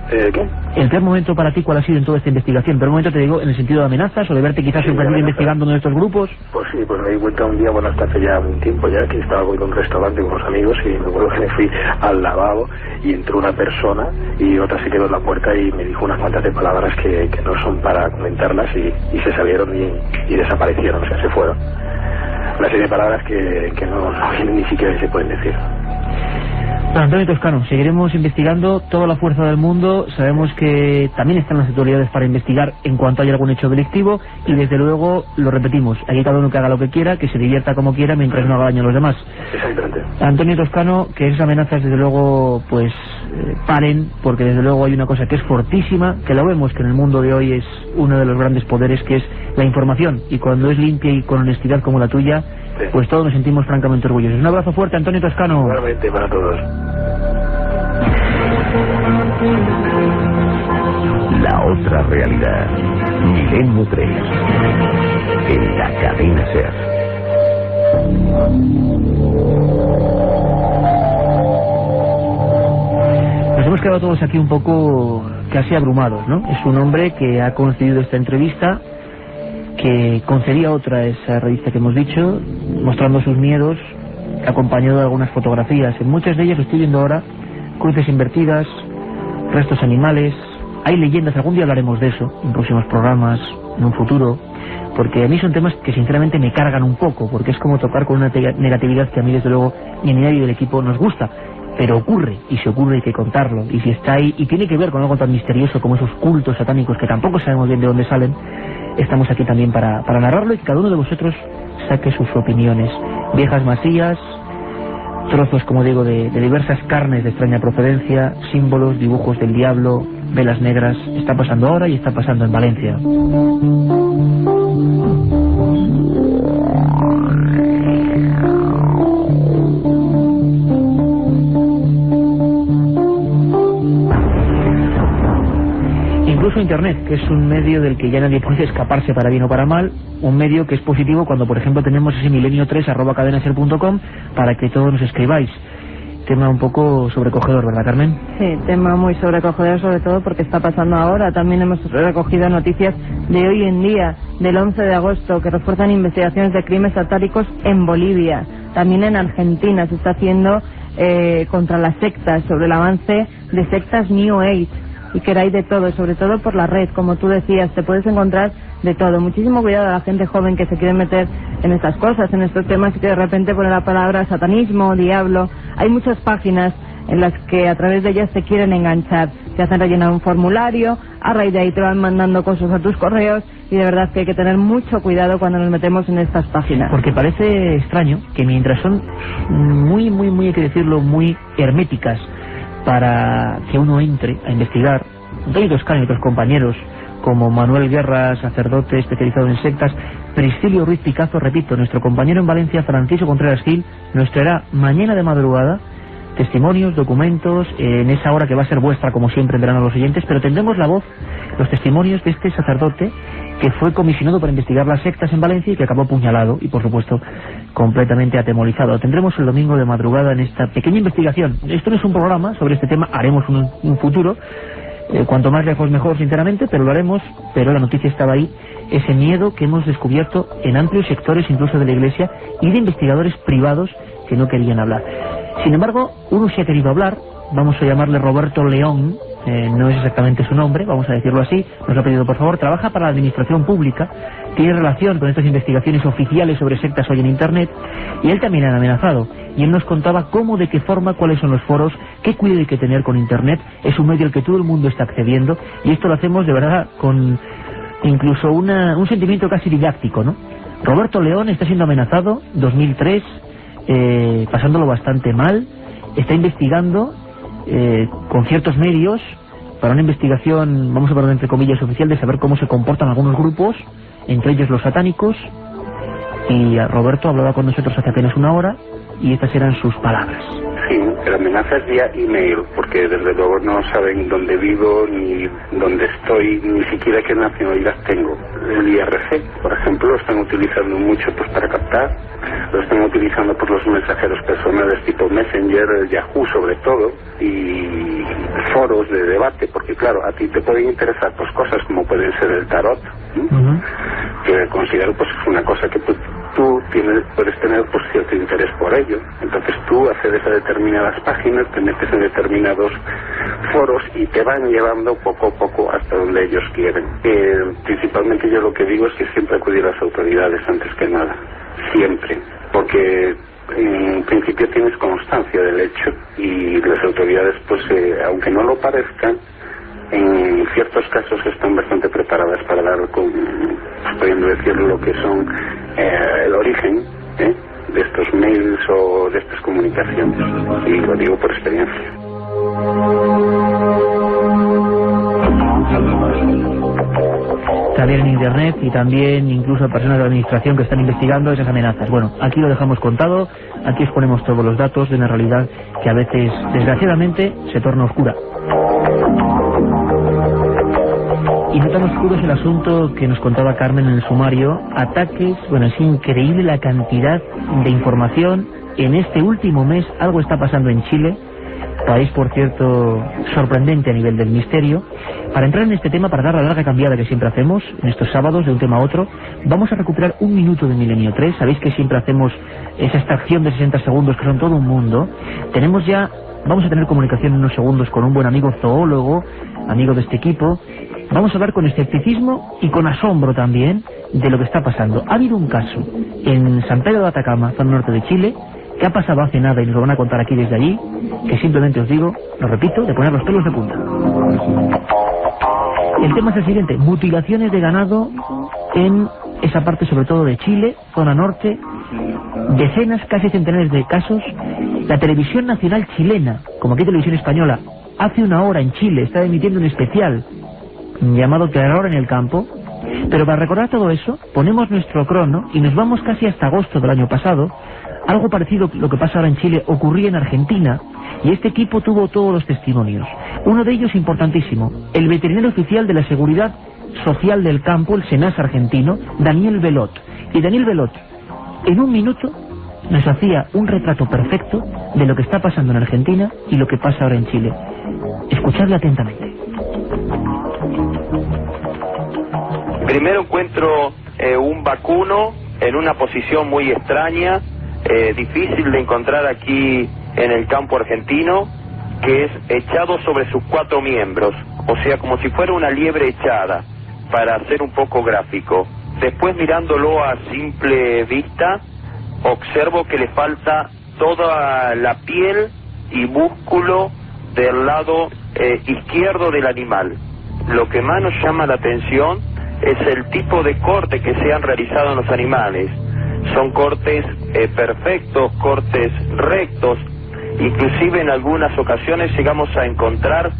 [SPEAKER 4] ¿Qué?
[SPEAKER 2] ¿El peor momento para ti cuál ha sido en toda esta investigación? ¿El peor momento, te digo, en el sentido de amenazas o de verte quizás sorprendido investigando uno de estos grupos?
[SPEAKER 4] Pues sí, pues me di cuenta un día, bueno, hasta hace ya un tiempo ya, que estaba en un restaurante con unos amigos, y me acuerdo que me fui al lavabo y entró una persona y otra se quedó en la puerta y me dijo unas cuantas de palabras que no son para comentarlas, y se salieron y desaparecieron, o sea, se fueron. Una serie de palabras que no ni siquiera se pueden decir.
[SPEAKER 2] Bueno, Antonio Toscano, seguiremos investigando toda la fuerza del mundo. Sabemos que también están las autoridades para investigar en cuanto haya algún hecho delictivo, y desde luego, lo repetimos, aquí cada uno que haga lo que quiera, que se divierta como quiera mientras no haga daño a los demás.
[SPEAKER 4] Exactamente.
[SPEAKER 2] Antonio Toscano, que esas amenazas desde luego pues paren, porque desde luego hay una cosa que es fortísima, que lo vemos que en el mundo de hoy es uno de los grandes poderes, que es la información, y cuando es limpia y con honestidad como la tuya, pues todos nos sentimos francamente orgullosos. Un abrazo fuerte, Antonio Toscano.
[SPEAKER 4] Igualmente para todos.
[SPEAKER 5] La otra realidad. Milenio 3. En la cadena SER.
[SPEAKER 2] Nos hemos quedado todos aquí un poco casi abrumados, ¿no? Es un hombre que ha concedido esta entrevista, que concedía otra a esa revista que hemos dicho, mostrando sus miedos, acompañado de algunas fotografías. En muchas de ellas, lo estoy viendo ahora, cruces invertidas, restos animales. Hay leyendas, algún día hablaremos de eso, en próximos programas, en un futuro, porque a mí son temas que sinceramente me cargan un poco, porque es como tocar con una negatividad que a mí desde luego ni a nadie del equipo nos gusta, pero ocurre, y si ocurre hay que contarlo, y si está ahí, y tiene que ver con algo tan misterioso como esos cultos satánicos que tampoco sabemos bien de dónde salen, estamos aquí también para narrarlo y que cada uno de vosotros saque sus opiniones. Viejas masías, trozos, como digo, de diversas carnes de extraña procedencia, símbolos, dibujos del diablo, velas negras. Está pasando ahora y está pasando en Valencia. Incluso Internet, que es un medio del que ya nadie puede escaparse para bien o para mal, un medio que es positivo cuando, por ejemplo, tenemos ese milenio3@cadenaser.com para que todos nos escribáis. Tema un poco sobrecogedor, ¿verdad, Carmen?
[SPEAKER 3] Sí, tema muy sobrecogedor, sobre todo porque está pasando ahora. También hemos recogido noticias de hoy en día, del 11 de agosto, que refuerzan investigaciones de crímenes satánicos en Bolivia. También en Argentina se está haciendo contra las sectas, sobre el avance de sectas New Age. Y que hay de todo, sobre todo por la red, como tú decías, te puedes encontrar de todo. Muchísimo cuidado a la gente joven que se quiere meter en estas cosas, en estos temas, y que de repente pone la palabra satanismo, diablo. Hay muchas páginas en las que a través de ellas te quieren enganchar, te hacen rellenar un formulario, a raíz de ahí te van mandando cosas a tus correos, y de verdad que hay que tener mucho cuidado cuando nos metemos en estas páginas.
[SPEAKER 2] Porque parece extraño que mientras son muy, hay que decirlo, muy herméticas para que uno entre a investigar, Antonio Toscano y otros compañeros como Manuel Guerra, sacerdote especializado en sectas, Priscilio Ruiz Picazo, repito, nuestro compañero en Valencia, Francisco Contreras Gil, nos traerá mañana de madrugada testimonios, documentos, en esa hora que va a ser vuestra, como siempre, en verano los oyentes, pero tendremos la voz, los testimonios de este sacerdote que fue comisionado para investigar las sectas en Valencia y que acabó apuñalado y, por supuesto, completamente atemorizado. Lo tendremos el domingo de madrugada en esta pequeña investigación. Esto no es un programa sobre este tema, haremos un futuro, cuanto más lejos mejor, sinceramente, pero lo haremos. Pero la noticia estaba ahí, ese miedo que hemos descubierto en amplios sectores incluso de la Iglesia y de investigadores privados que no querían hablar. Sin embargo, uno sí ha querido hablar, vamos a llamarle Roberto León, no es exactamente su nombre, vamos a decirlo así, nos ha pedido por favor, trabaja para la administración pública, tiene relación con estas investigaciones oficiales sobre sectas hoy en Internet, y él también ha amenazado, y él nos contaba cómo, de qué forma, cuáles son los foros, qué cuidado hay que tener con Internet. Es un medio al que todo el mundo está accediendo, y esto lo hacemos de verdad con incluso un sentimiento casi didáctico, ¿no? Roberto León está siendo amenazado, 2003, pasándolo bastante mal, está investigando con ciertos medios para una investigación, vamos a hablar entre comillas, oficial, de saber cómo se comportan algunos grupos, entre ellos los satánicos, y Roberto hablaba con nosotros hace apenas una hora y estas eran sus palabras.
[SPEAKER 6] Sí, la amenaza es vía email, porque desde luego no saben dónde vivo, ni dónde estoy, ni siquiera qué nacionalidad tengo. El IRC, por ejemplo, lo están utilizando mucho pues para captar, lo están utilizando por los mensajeros personales tipo Messenger, Yahoo sobre todo, y foros de debate, porque claro, a ti te pueden interesar pues cosas como pueden ser el tarot, que considero pues es una cosa que tú puedes tener pues cierto interés por ello. Entonces tú accedes a determinadas páginas, te metes en determinados foros y te van llevando poco a poco hasta donde ellos quieren. Principalmente yo lo que digo es que siempre acudir a las autoridades antes que nada, siempre, porque en principio tienes constancia del hecho y las autoridades pues aunque no lo parezcan, en ciertos casos están bastante preparadas para dar con, pudiendo decirlo, lo que son el origen de estos mails o de estas comunicaciones, y lo digo por experiencia.
[SPEAKER 2] También en Internet y también incluso personas de la administración que están investigando esas amenazas. Bueno, aquí lo dejamos contado, aquí os ponemos todos los datos de una realidad que a veces, desgraciadamente, se torna oscura. Y no tan oscuro es el asunto que nos contaba Carmen en el sumario. Ataques, bueno, es increíble la cantidad de información. En este último mes algo está pasando en Chile, país, por cierto, sorprendente a nivel del misterio. Para entrar en este tema, para dar la larga cambiada que siempre hacemos en estos sábados de un tema a otro, vamos a recuperar un minuto de Milenio 3. Sabéis que siempre hacemos esa extracción de 60 segundos que son todo un mundo. Vamos a tener comunicación en unos segundos con un buen amigo zoólogo, amigo de este equipo. Vamos a hablar con escepticismo y con asombro también de lo que está pasando. Ha habido un caso en San Pedro de Atacama, zona norte de Chile, que ha pasado hace nada y nos lo van a contar aquí desde allí, que simplemente os digo, lo repito, de poner los pelos de punta. El tema es el siguiente: mutilaciones de ganado en esa parte sobre todo de Chile, zona norte, decenas, casi centenares de casos. La televisión nacional chilena, como aquí televisión española, hace una hora en Chile está emitiendo un especial llamado Terror en el Campo. Pero para recordar todo eso, ponemos nuestro crono y nos vamos casi hasta agosto del año pasado. Algo parecido a lo que pasa ahora en Chile ocurría en Argentina, y este equipo tuvo todos los testimonios. Uno de ellos importantísimo, el veterinario oficial de la Seguridad Social del Campo, el SENASA argentino, Daniel Belot. Y Daniel Belot, en un minuto, nos hacía un retrato perfecto de lo que está pasando en Argentina y lo que pasa ahora en Chile. Escuchadle atentamente.
[SPEAKER 7] Primero encuentro un vacuno en una posición muy extraña, difícil de encontrar aquí en el campo argentino, que es echado sobre sus 4 miembros, o sea, como si fuera una liebre echada, para ser un poco gráfico. Después, mirándolo a simple vista, observo que le falta toda la piel y músculo del lado izquierdo del animal. Lo que más nos llama la atención es el tipo de corte que se han realizado en los animales. Son cortes perfectos, cortes rectos. Inclusive en algunas ocasiones llegamos a encontrar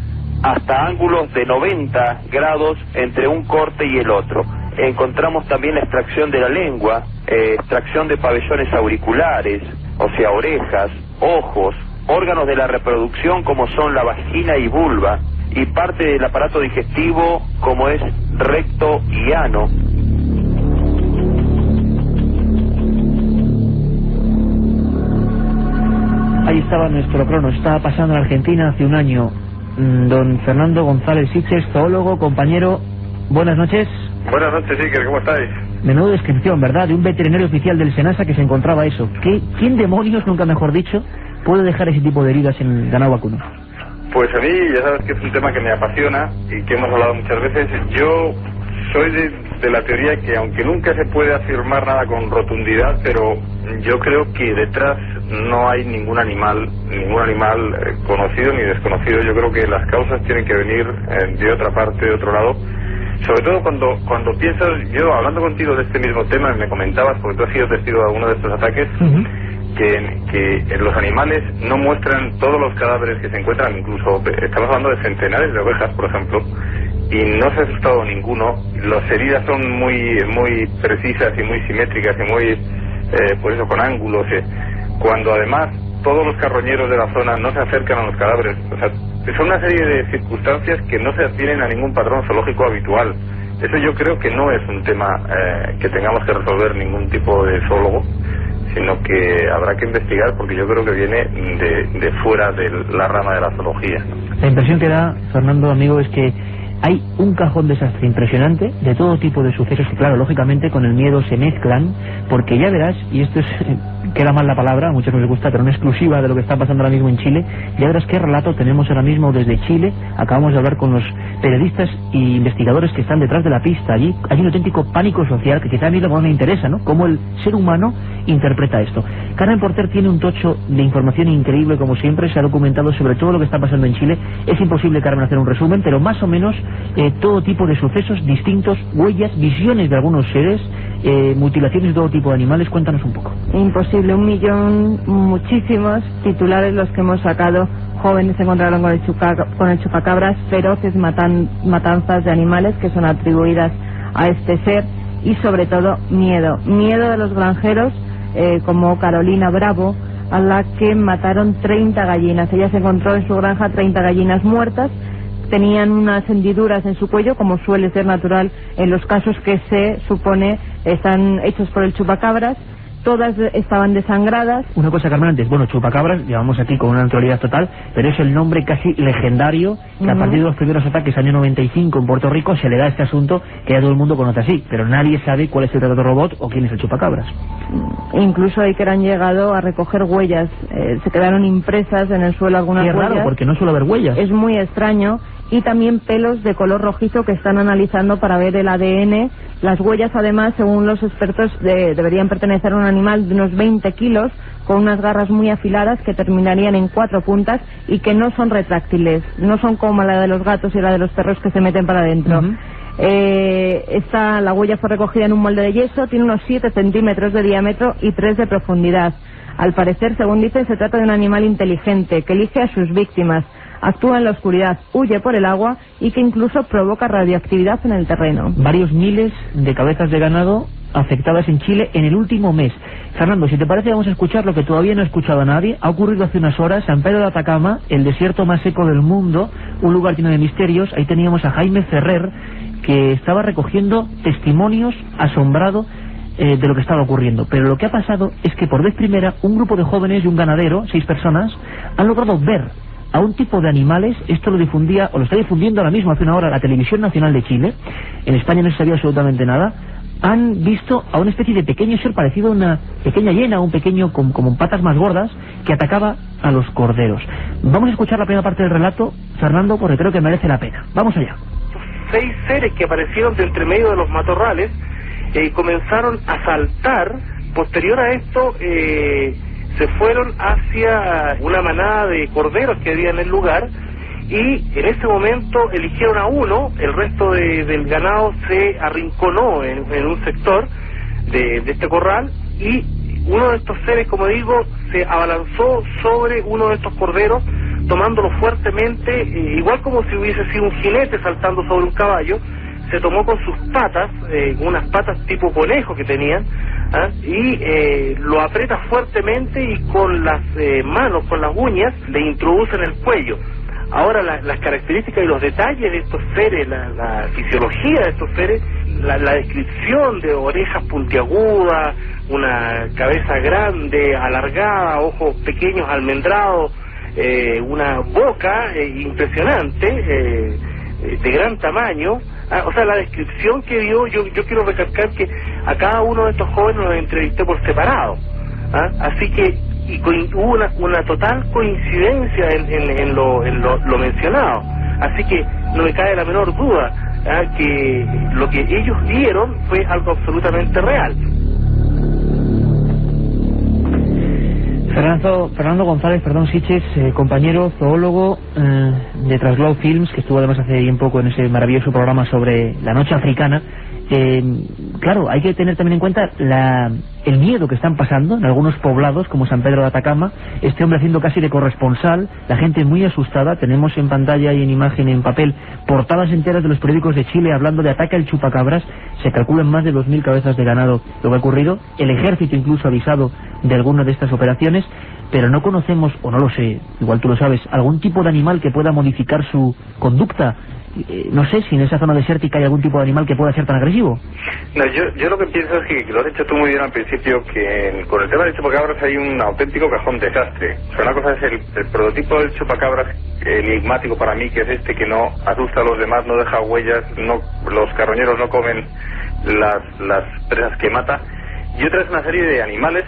[SPEAKER 7] hasta ángulos de 90 grados entre un corte y el otro. Encontramos también la extracción de la lengua, extracción de pabellones auriculares, o sea, orejas, ojos, órganos de la reproducción como son la vagina y vulva, y parte del aparato digestivo como es recto y ano.
[SPEAKER 2] Ahí estaba nuestro crono. Estaba pasando en Argentina hace un año. Don Fernando González Siches, zoólogo, compañero, buenas noches.
[SPEAKER 8] Buenas noches, Iker, ¿cómo estáis?
[SPEAKER 2] Menuda descripción, ¿verdad? De un veterinario oficial del SENASA que se encontraba eso. ¿Quién demonios, nunca mejor dicho, puede dejar ese tipo de heridas en el ganado vacuno?
[SPEAKER 8] Pues a mí, ya sabes que es un tema que me apasiona y que hemos hablado muchas veces. Yo soy de la teoría que, aunque nunca se puede afirmar nada con rotundidad, pero yo creo que detrás no hay ningún animal conocido ni desconocido. Yo creo que las causas tienen que venir de otra parte, de otro lado. Sobre todo cuando piensas, yo hablando contigo de este mismo tema, me comentabas, porque tú has sido testigo de alguno de estos ataques, que los animales no muestran todos los cadáveres que se encuentran, incluso estamos hablando de centenares de ovejas, por ejemplo, y no se ha asustado ninguno. Las heridas son muy precisas y muy simétricas y muy, por eso, con ángulos, cuando además todos los carroñeros de la zona no se acercan a los cadáveres. O sea, son una serie de circunstancias que no se adhieren a ningún patrón zoológico habitual. Eso yo creo que no es un tema que tengamos que resolver ningún tipo de zoólogo, sino que habrá que investigar, porque yo creo que viene de fuera de la rama de la zoología.
[SPEAKER 2] La impresión que da, Fernando, amigo, es que hay un cajón desastre impresionante de todo tipo de sucesos que, claro, lógicamente con el miedo se mezclan, porque ya verás, y esto es, queda mal la palabra, a muchos no les gusta, pero una exclusiva de lo que está pasando ahora mismo en Chile, ya verás qué relato tenemos ahora mismo desde Chile. Acabamos de hablar con los periodistas e investigadores que están detrás de la pista. Allí hay un auténtico pánico social que quizá a mí lo que más me interesa, ¿no? Cómo el ser humano interpreta esto. Carmen Porter tiene un tocho de información increíble, como siempre, se ha documentado sobre todo lo que está pasando en Chile. Es imposible, Carmen, hacer un resumen, pero más o menos todo tipo de sucesos distintos, huellas, visiones de algunos seres, mutilaciones de todo tipo de animales. Cuéntanos un poco.
[SPEAKER 3] Imposible, 1 millón, muchísimos titulares los que hemos sacado. Jóvenes se encontraron con el chupacabras, feroces matanzas de animales que son atribuidas a este ser, y sobre todo miedo de los granjeros, como Carolina Bravo, a la que mataron 30 gallinas. Ella se encontró en su granja 30 gallinas muertas, tenían unas hendiduras en su cuello, como suele ser natural en los casos que se supone están hechos por el chupacabras. Todas estaban desangradas.
[SPEAKER 2] Una cosa, Carmen, antes, bueno, chupacabras, llevamos aquí con una naturalidad total, pero es el nombre casi legendario que a partir de los primeros ataques, año 95 en Puerto Rico, se le da a este asunto que ya todo el mundo conoce así, pero nadie sabe cuál es el retrato robot o quién es el chupacabras.
[SPEAKER 3] Incluso ahí que han llegado a recoger huellas, se quedaron impresas en el suelo algunas huellas.
[SPEAKER 2] Es raro, porque no suele haber huellas.
[SPEAKER 3] Es muy extraño. Y también pelos de color rojizo que están analizando para ver el ADN. Las huellas, además, según los expertos, deberían pertenecer a un animal de unos 20 kilos, con unas garras muy afiladas que terminarían en 4 puntas y que no son retráctiles, no son como la de los gatos y la de los perros que se meten para adentro. La huella fue recogida en un molde de yeso, tiene unos 7 centímetros de diámetro y 3 de profundidad. Al parecer, según dicen, se trata de un animal inteligente que elige a sus víctimas, actúa en la oscuridad, huye por el agua y que incluso provoca radioactividad en el terreno.
[SPEAKER 2] Varios miles de cabezas de ganado afectadas en Chile en el último mes. Fernando, si te parece, vamos a escuchar lo que todavía no ha escuchado a nadie. Ha ocurrido hace unas horas, San Pedro de Atacama, el desierto más seco del mundo, un lugar lleno de misterios. Ahí teníamos a Jaime Ferrer, que estaba recogiendo testimonios asombrado de lo que estaba ocurriendo. Pero lo que ha pasado es que por vez primera un grupo de jóvenes y un ganadero, 6 personas, han logrado ver a un tipo de animales. Esto lo difundía, o lo está difundiendo ahora mismo, hace una hora, la Televisión Nacional de Chile. En España no se sabía absolutamente nada. Han visto a una especie de pequeño ser parecido a una pequeña hiena, un pequeño como patas más gordas, que atacaba a los corderos. Vamos a escuchar la primera parte del relato, Fernando, porque creo que merece la pena. Vamos allá.
[SPEAKER 9] 6 seres que aparecieron de entre medio de los matorrales comenzaron a saltar. Posterior a esto se fueron hacia una manada de corderos que había en el lugar, y en ese momento eligieron a uno. El resto del ganado se arrinconó en un sector de este corral, y uno de estos seres, como digo, se abalanzó sobre uno de estos corderos, tomándolo fuertemente, igual como si hubiese sido un jinete saltando sobre un caballo. Se tomó con sus patas, unas patas tipo conejo que tenían, y lo aprieta fuertemente, y con las manos, con las uñas, le introduce en el cuello. Ahora las características y los detalles de estos seres, la fisiología de estos seres, la descripción de orejas puntiagudas, una cabeza grande, alargada, ojos pequeños almendrados, una boca impresionante, de gran tamaño. O sea, la descripción que dio, yo quiero recalcar que a cada uno de estos jóvenes los entrevisté por separado. Así que hubo una total coincidencia en lo mencionado. Así que no me cabe la menor duda que lo que ellos vieron fue algo absolutamente real.
[SPEAKER 2] Fernando González, Siches, compañero zoólogo de Trasglow Films, que estuvo además hace bien poco en ese maravilloso programa sobre la noche africana. Claro, hay que tener también en cuenta el miedo que están pasando en algunos poblados como San Pedro de Atacama. Este hombre haciendo casi de corresponsal, la gente muy asustada. Tenemos en pantalla y en imagen, en papel, portadas enteras de los periódicos de Chile hablando de ataque al chupacabras. Se calculan más de 2000 cabezas de ganado lo que ha ocurrido. El ejército incluso ha avisado de alguna de estas operaciones, pero no conocemos, o no lo sé, igual tú lo sabes, algún tipo de animal que pueda modificar su conducta. No sé si en esa zona desértica hay algún tipo de animal que pueda ser tan agresivo.
[SPEAKER 8] No, yo lo que pienso es que lo has dicho tú muy bien al principio, que con el tema del chupacabras hay un auténtico cajón desastre. O sea, una cosa es el prototipo del chupacabras enigmático para mí, que es este que no asusta a los demás, no deja huellas, los carroñeros no comen las presas que mata. Y otra es una serie de animales,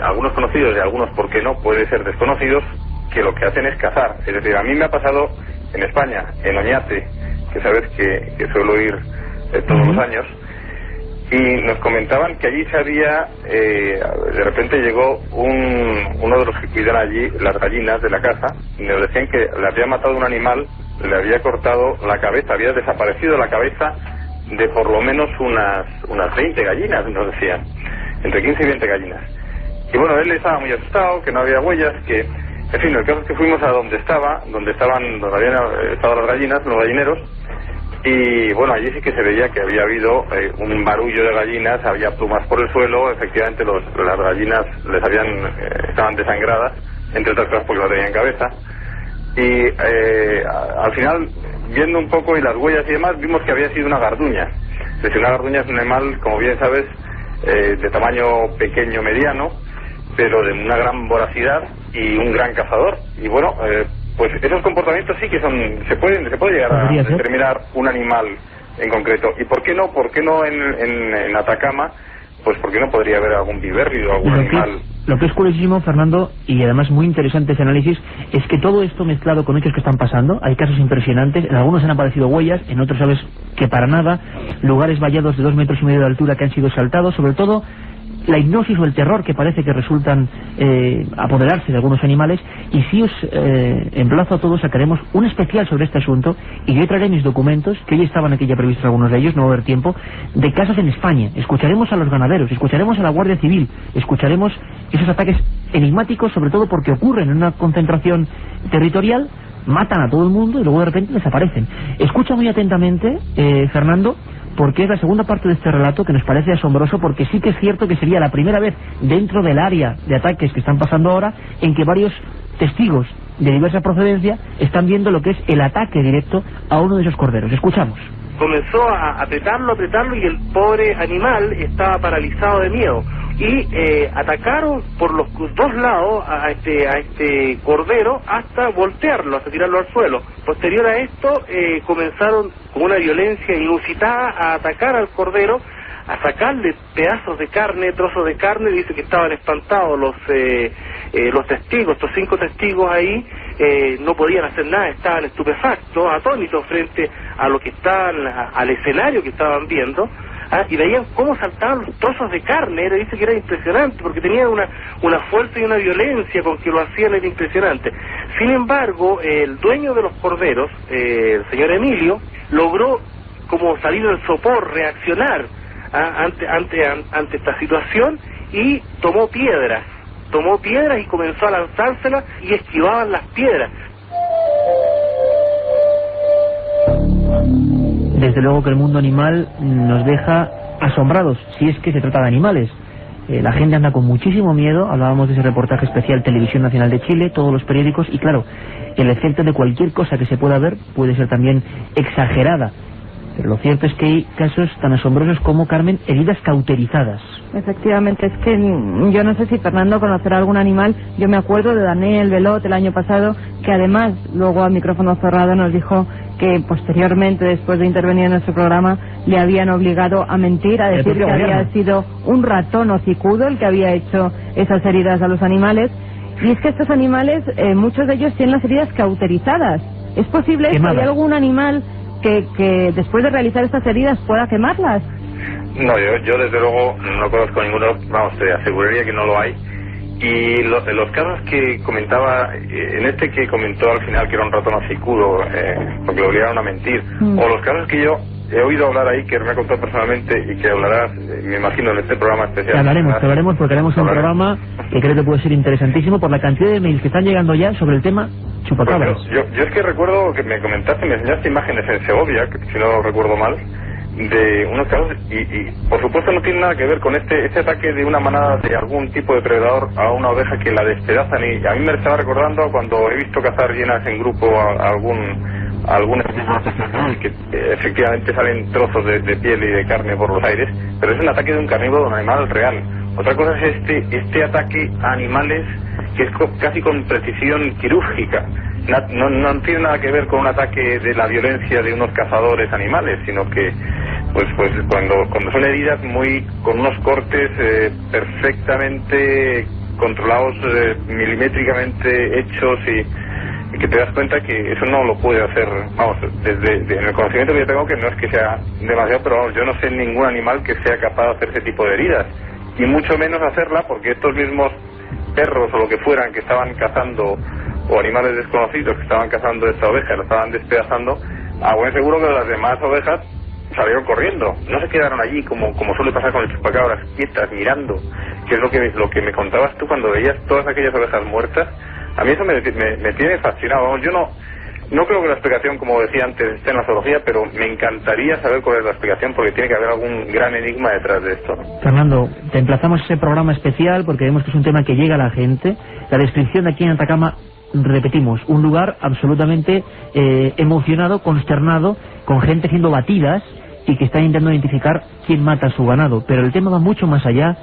[SPEAKER 8] algunos conocidos y algunos, ¿por qué no?, puede ser desconocidos, que lo que hacen es cazar. Es decir, a mí me ha pasado en España, en Oñate, que sabes que suelo ir todos los años, y nos comentaban que allí se había, de repente llegó uno de los que cuidan allí las gallinas de la casa, y nos decían que le había matado un animal, le había cortado la cabeza, había desaparecido la cabeza de por lo menos unas 20 gallinas, nos decían, entre 15 y 20 gallinas. Y bueno, él estaba muy asustado, que no había huellas, que, en fin, el caso es que fuimos a donde habían estado las gallinas, los gallineros, y bueno, allí sí que se veía que había habido un barullo de gallinas, había plumas por el suelo, efectivamente las gallinas estaban desangradas, entre otras cosas porque no tenían cabeza, y al final viendo un poco y las huellas y demás, vimos que había sido una garduña. Es decir, una garduña es un animal, como bien sabes, de tamaño pequeño, mediano, pero de una gran voracidad y un gran cazador. Y bueno, pues esos comportamientos sí que se puede llegar a determinar un animal en concreto. ¿Y por qué no? ¿Por qué no en Atacama? Pues porque no podría haber algún vivérrido, algún animal.
[SPEAKER 2] Lo que es curiosísimo, Fernando, y además muy interesante ese análisis, es que todo esto mezclado con hechos que están pasando, hay casos impresionantes, en algunos han aparecido huellas, en otros sabes que para nada, lugares vallados de 2,5 metros de altura que han sido saltados, sobre todo la hipnosis o el terror que parece que resultan apoderarse de algunos animales. Y sí os emplazo a todos, sacaremos un especial sobre este asunto, y yo traeré mis documentos, que hoy estaban aquí ya previstos algunos de ellos, no va a haber tiempo, de casos en España. Escucharemos a los ganaderos, escucharemos a la Guardia Civil, escucharemos esos ataques enigmáticos, sobre todo porque ocurren en una concentración territorial, matan a todo el mundo y luego de repente desaparecen. Escucha muy atentamente, Fernando, porque es la segunda parte de este relato que nos parece asombroso, porque sí que es cierto que sería la primera vez dentro del área de ataques que están pasando ahora en que varios testigos de diversa procedencia están viendo lo que es el ataque directo a uno de esos corderos. Escuchamos.
[SPEAKER 9] Comenzó a apretarlo y el pobre animal estaba paralizado de miedo. Y atacaron por los dos lados a este cordero hasta voltearlo, hasta tirarlo al suelo. Posterior a esto comenzaron con una violencia inusitada a atacar al cordero, a sacarle pedazos de carne, trozos de carne. Dice que estaban espantados los testigos, estos 5 testigos ahí, no podían hacer nada, estaban estupefactos, atónitos frente a lo que estaban, al escenario que estaban viendo. Y veían cómo saltaban los trozos de carne. Dice que era impresionante, porque tenían una fuerza y una violencia con que lo hacían, era impresionante. Sin embargo, el dueño de los corderos, el señor Emilio, logró como salir del sopor, reaccionar ante esta situación, y tomó piedras y comenzó a lanzárselas y esquivaban las piedras.
[SPEAKER 2] Desde luego que el mundo animal nos deja asombrados, si es que se trata de animales. La gente anda con muchísimo miedo. Hablábamos de ese reportaje especial Televisión Nacional de Chile, todos los periódicos, y claro, el efecto de cualquier cosa que se pueda ver puede ser también exagerada. Pero lo cierto es que hay casos tan asombrosos como, Carmen, heridas cauterizadas.
[SPEAKER 3] Efectivamente, es que yo no sé si Fernando conocerá algún animal. Yo me acuerdo de Daniel Velot el año pasado, que además luego a micrófono cerrado nos dijo que posteriormente, después de intervenir en nuestro programa, le habían obligado a mentir, a decir que había sido un ratón hocicudo el que había hecho esas heridas a los animales. Y es que estos animales, muchos de ellos tienen las heridas cauterizadas. ¿Es posible que hay algún animal que después de realizar estas heridas pueda quemarlas?
[SPEAKER 8] No, yo desde luego no conozco ninguno, vamos, te aseguraría que no lo hay. Y los casos que comentaba, en este que comentó al final que era un ratón hocicudo, porque lo obligaron a mentir, o los casos que yo he oído hablar ahí, que me ha contado personalmente y que hablarás, me imagino, en este programa especial.
[SPEAKER 2] Te hablaremos porque haremos un programa que creo que puede ser interesantísimo por la cantidad de mails que están llegando ya sobre el tema chupacabras.
[SPEAKER 8] Pues yo es que recuerdo que me comentaste, me enseñaste imágenes en Segovia, que si no recuerdo mal, de unos casos, y por supuesto no tiene nada que ver con este ataque de una manada de algún tipo de predador a una oveja que la despedazan. Y a mí me estaba recordando cuando he visto cazar llenas en grupo a algún espécimen que efectivamente salen trozos de piel y de carne por los aires, pero es un ataque de un carnívoro, de un animal real. Otra cosa es este ataque a animales que es casi con precisión quirúrgica. No tiene nada que ver con un ataque de la violencia de unos cazadores animales, sino que pues cuando son heridas con unos cortes perfectamente controlados, milimétricamente hechos, y que te das cuenta que eso no lo puede hacer, vamos, en el conocimiento que yo tengo, que no es que sea demasiado, pero vamos, yo no sé ningún animal que sea capaz de hacer ese tipo de heridas, y mucho menos hacerla porque estos mismos perros o lo que fueran que estaban cazando, o animales desconocidos que estaban cazando esta oveja, la estaban despedazando, a buen seguro que las demás ovejas salieron corriendo, no se quedaron allí como suele pasar con el chupacabras, quietas, mirando, que es lo que me contabas tú cuando veías todas aquellas ovejas muertas. A mí eso me tiene fascinado. Yo No creo que la explicación, como decía antes, esté en la zoología, pero me encantaría saber cuál es la explicación, porque tiene que haber algún gran enigma detrás de esto, ¿no?
[SPEAKER 2] Fernando, te emplazamos a ese programa especial porque vemos que es un tema que llega a la gente. La descripción de aquí en Atacama, repetimos, un lugar absolutamente emocionado, consternado, con gente siendo batidas y que están intentando identificar quién mata a su ganado. Pero el tema va mucho más allá.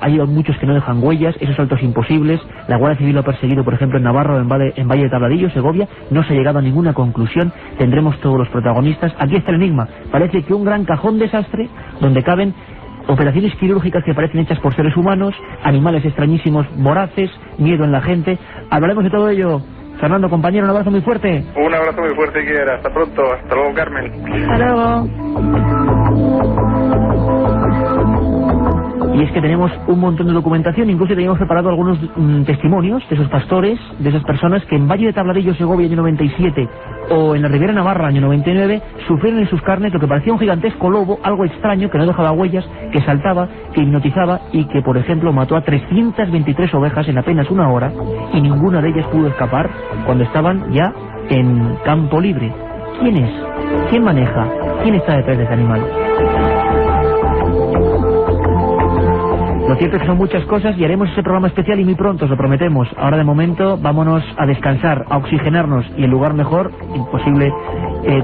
[SPEAKER 2] Hay muchos que no dejan huellas, esos saltos imposibles. La Guardia Civil lo ha perseguido, por ejemplo, en Navarra o en Valle de Tabladillo, Segovia. No se ha llegado a ninguna conclusión. Tendremos todos los protagonistas. Aquí está el enigma. Parece que un gran cajón desastre donde caben operaciones quirúrgicas que parecen hechas por seres humanos, animales extrañísimos, voraces, miedo en la gente. Hablaremos de todo ello. Fernando, compañero, un abrazo muy fuerte.
[SPEAKER 8] Un abrazo muy fuerte, Iker. Hasta pronto. Hasta luego, Carmen.
[SPEAKER 3] Hasta luego.
[SPEAKER 2] Y es que tenemos un montón de documentación, incluso teníamos preparado algunos testimonios de esos pastores, de esas personas que en Valle de Tabladillo, Segovia, año 97, o en la Riviera Navarra, año 99, sufrieron en sus carnes lo que parecía un gigantesco lobo, algo extraño, que no dejaba huellas, que saltaba, que hipnotizaba y que, por ejemplo, mató a 323 ovejas en apenas una hora, y ninguna de ellas pudo escapar cuando estaban ya en campo libre. ¿Quién es? ¿Quién maneja? ¿Quién está detrás de ese animal? Lo cierto es que son muchas cosas y haremos ese programa especial y muy pronto, os lo prometemos. Ahora de momento vámonos a descansar, a oxigenarnos, y el lugar mejor, imposible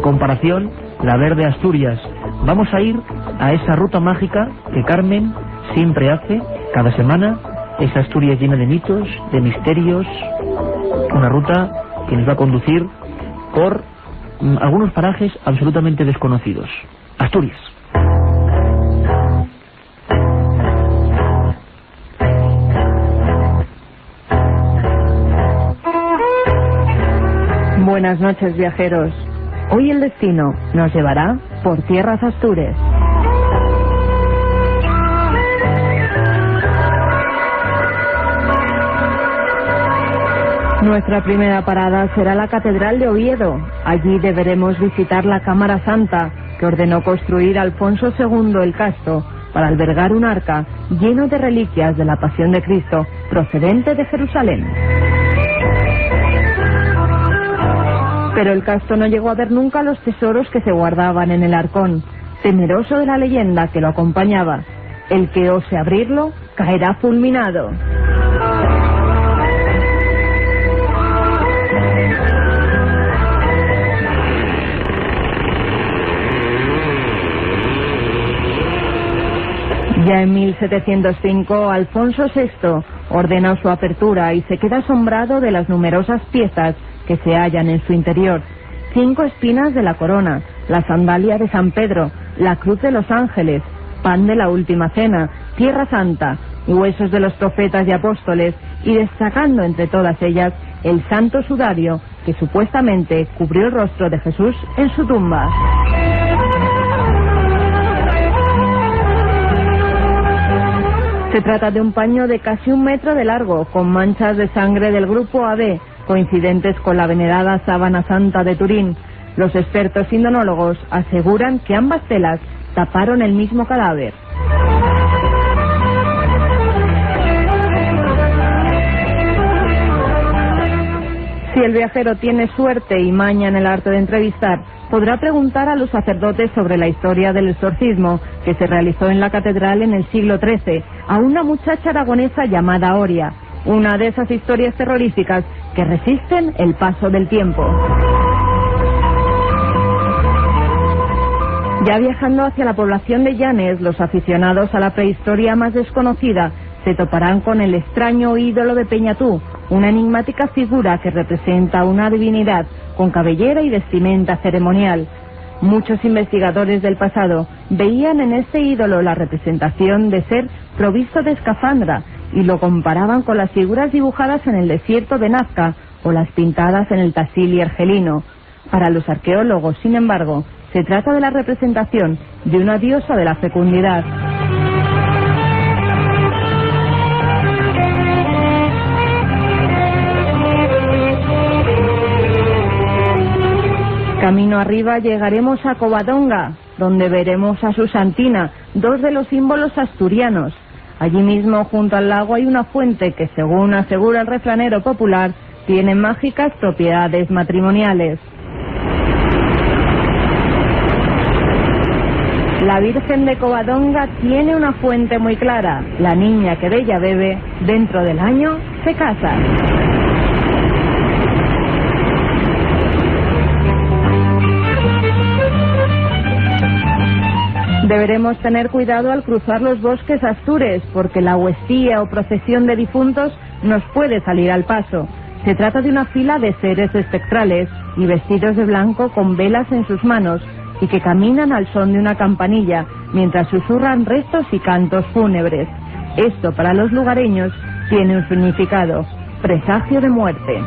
[SPEAKER 2] comparación, la Verde Asturias. Vamos a ir a esa ruta mágica que Carmen siempre hace cada semana, esa Asturias llena de mitos, de misterios, una ruta que nos va a conducir por algunos parajes absolutamente desconocidos. Asturias.
[SPEAKER 3] Buenas noches, viajeros. Hoy el destino nos llevará por tierras astures. Nuestra primera parada será la Catedral de Oviedo. Allí deberemos visitar la Cámara Santa, que ordenó construir Alfonso II el Casto para albergar un arca lleno de reliquias de la Pasión de Cristo, procedente de Jerusalén. Pero el Casto no llegó a ver nunca los tesoros que se guardaban en el arcón, temeroso de la leyenda que lo acompañaba: el que ose abrirlo caerá fulminado. Ya en 1705, Alfonso VI ordena su apertura y se queda asombrado de las numerosas piezas que se hallan en su interior: 5 espinas de la corona, la sandalia de San Pedro, la cruz de los ángeles, pan de la última cena, tierra santa, huesos de los profetas y apóstoles, y destacando entre todas ellas el santo sudario que supuestamente cubrió el rostro de Jesús en su tumba. Se trata de un paño de casi 1 metro de largo, con manchas de sangre del grupo AB, coincidentes con la venerada sábana santa de Turín. Los expertos indonólogos aseguran que ambas telas taparon el mismo cadáver. Si el viajero tiene suerte y maña en el arte de entrevistar, podrá preguntar a los sacerdotes sobre la historia del exorcismo que se realizó en la catedral en el siglo XIII a una muchacha aragonesa llamada Oria, una de esas historias terroríficas que resisten el paso del tiempo. Ya viajando hacia la población de Llanes, los aficionados a la prehistoria más desconocida se toparán con el extraño ídolo de Peñatú, una enigmática figura que representa una divinidad con cabellera y vestimenta ceremonial. Muchos investigadores del pasado veían en este ídolo la representación de ser provisto de escafandra y lo comparaban con las figuras dibujadas en el desierto de Nazca o las pintadas en el Tassili argelino. Para los arqueólogos, sin embargo, se trata de la representación de una diosa de la fecundidad. Camino arriba llegaremos a Covadonga, donde veremos a Susantina, 2 de los símbolos asturianos. Allí mismo, junto al lago, hay una fuente que, según asegura el refranero popular, tienen mágicas propiedades matrimoniales. La Virgen de Covadonga tiene una fuente muy clara. La niña que de ella bebe, dentro del año, se casa. Deberemos tener cuidado al cruzar los bosques astures, porque la huestía o procesión de difuntos nos puede salir al paso. Se trata de una fila de seres espectrales y vestidos de blanco con velas en sus manos y que caminan al son de una campanilla mientras susurran restos y cantos fúnebres. Esto para los lugareños tiene un significado: presagio de muerte.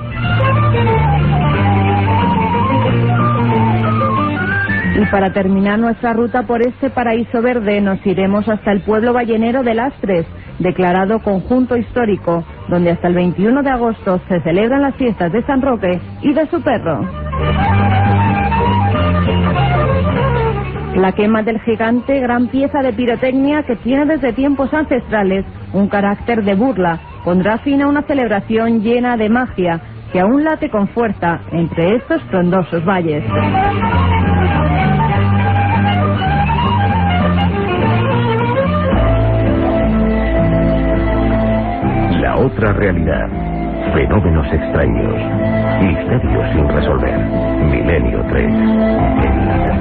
[SPEAKER 3] Y para terminar nuestra ruta por este paraíso verde nos iremos hasta el pueblo ballenero de Lastres, declarado conjunto histórico, donde hasta el 21 de agosto se celebran las fiestas de San Roque y de su perro. La quema del gigante, gran pieza de pirotecnia que tiene desde tiempos ancestrales un carácter de burla, pondrá fin a una celebración llena de magia que aún late con fuerza entre estos frondosos valles.
[SPEAKER 5] La otra realidad. Fenómenos extraños. Misterios sin resolver. Milenio 3. En la SER.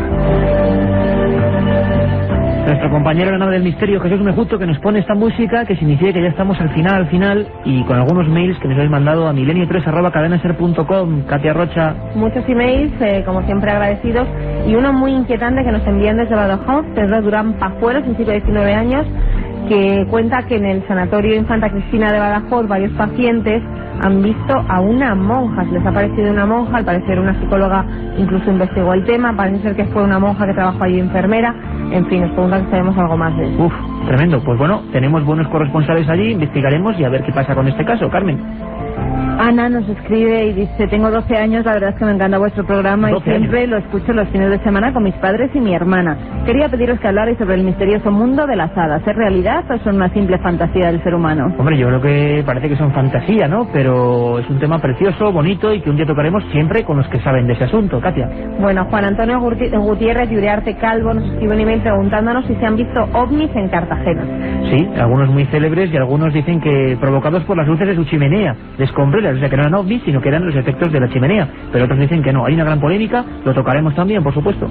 [SPEAKER 2] Nuestro compañero en la nave del misterio, Jesús Mejuto, que nos pone esta música, que significa que ya estamos al final, y con algunos mails que nos habéis mandado a milenio3@cadenaser.com. Katia Rocha.
[SPEAKER 10] Muchos emails, como siempre agradecidos, y uno muy inquietante que nos envían desde Badajoz, Pedro Durán Pajuelos, un chico de 19 años, que cuenta que en el Sanatorio Infanta Cristina de Badajoz varios pacientes han visto a una monja. Se les ha parecido una monja, al parecer una psicóloga incluso investigó el tema, parece ser que fue una monja que trabajó allí enfermera. En fin, nos preguntan si sabemos algo más de eso.
[SPEAKER 2] Uf, tremendo. Pues bueno, tenemos buenos corresponsales allí, investigaremos y a ver qué pasa con este caso. Carmen.
[SPEAKER 3] Ana nos escribe y dice: tengo 12 años, la verdad es que me encanta vuestro programa y siempre lo escucho los fines de semana con mis padres y mi hermana. Quería pediros que hablarais sobre el misterioso mundo de las hadas. ¿Es realidad o son una simple fantasía del ser humano?
[SPEAKER 2] Hombre, yo creo que parece que son fantasía, ¿no? Pero es un tema precioso, bonito y que un día tocaremos siempre con los que saben de ese asunto. Katia.
[SPEAKER 10] Bueno, Juan Antonio Gutiérrez de Uriarte Calvo nos escribe un email preguntándonos si se han visto ovnis en Cartagena.
[SPEAKER 2] Sí, algunos muy célebres y algunos dicen que provocados por las luces de su chimenea, de escombreras, o sea que no eran ovnis, sino que eran los efectos de la chimenea. Pero otros dicen que no. Hay una gran polémica, lo tocaremos también, por supuesto.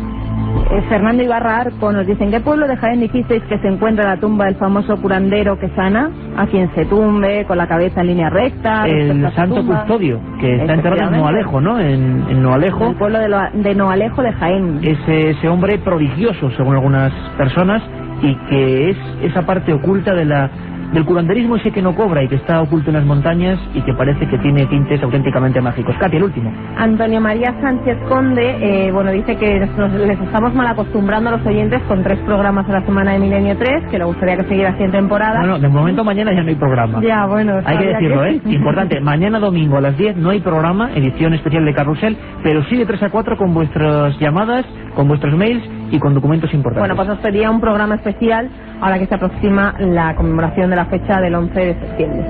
[SPEAKER 3] Fernando Ibarra Arco nos dice: ¿en qué pueblo de Jaén dijisteis que se encuentra la tumba del famoso curandero Quesana? A quien se tumbe, con la cabeza en línea recta.
[SPEAKER 2] El Santo Custodio, que está enterrado en Noalejo, ¿no? En Noalejo.
[SPEAKER 3] El pueblo de Noalejo de Jaén.
[SPEAKER 2] Ese hombre prodigioso, según algunas personas, y que es esa parte oculta del curanderismo, ese que no cobra y que está oculto en las montañas y que parece que tiene tintes auténticamente mágicos. Katia, el último.
[SPEAKER 10] Antonio María Sánchez Conde, dice que les estamos mal acostumbrando a los oyentes con 3 programas a la semana de Milenio 3, que le gustaría que siguiera así en temporada.
[SPEAKER 2] No, de momento mañana ya no hay programa.
[SPEAKER 10] Ya, bueno.
[SPEAKER 2] Hay que decirlo, Importante, mañana domingo a las 10 no hay programa, edición especial de Carrusel, pero sí de 3 a 4 con vuestras llamadas, con vuestros mails y con documentos importantes.
[SPEAKER 10] Bueno, pues os pedía un programa especial ahora que se aproxima la conmemoración de la fecha del 11 de septiembre.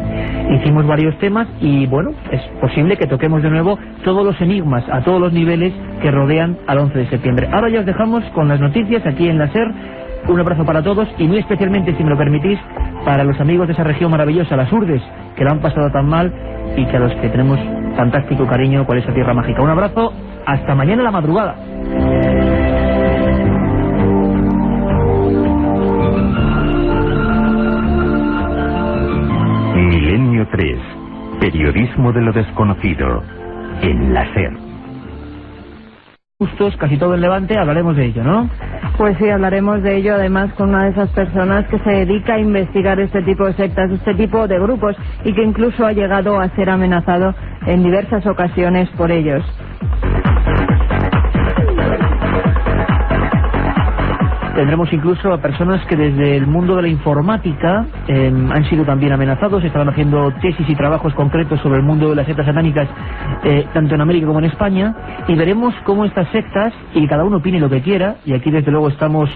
[SPEAKER 2] Hicimos varios temas y bueno, es posible que toquemos de nuevo todos los enigmas a todos los niveles que rodean al 11 de septiembre. Ahora ya os dejamos con las noticias aquí en la SER. Un abrazo para todos y muy especialmente, si me lo permitís, para los amigos de esa región maravillosa, las Urdes, que lo han pasado tan mal y que a los que tenemos fantástico cariño por esa tierra mágica. Un abrazo, hasta mañana a la madrugada.
[SPEAKER 5] Milenio 3. Periodismo de lo desconocido. En la SER.
[SPEAKER 2] Justos, casi todo en Levante, hablaremos de ello, ¿no?
[SPEAKER 3] Pues sí, hablaremos de ello, además con una de esas personas que se dedica a investigar este tipo de sectas, este tipo de grupos, y que incluso ha llegado a ser amenazado en diversas ocasiones por ellos.
[SPEAKER 2] Tendremos incluso a personas que desde el mundo de la informática han sido también amenazados, estaban haciendo tesis y trabajos concretos sobre el mundo de las sectas satánicas, tanto en América como en España, y veremos cómo estas sectas, y cada uno opine lo que quiera, y aquí desde luego estamos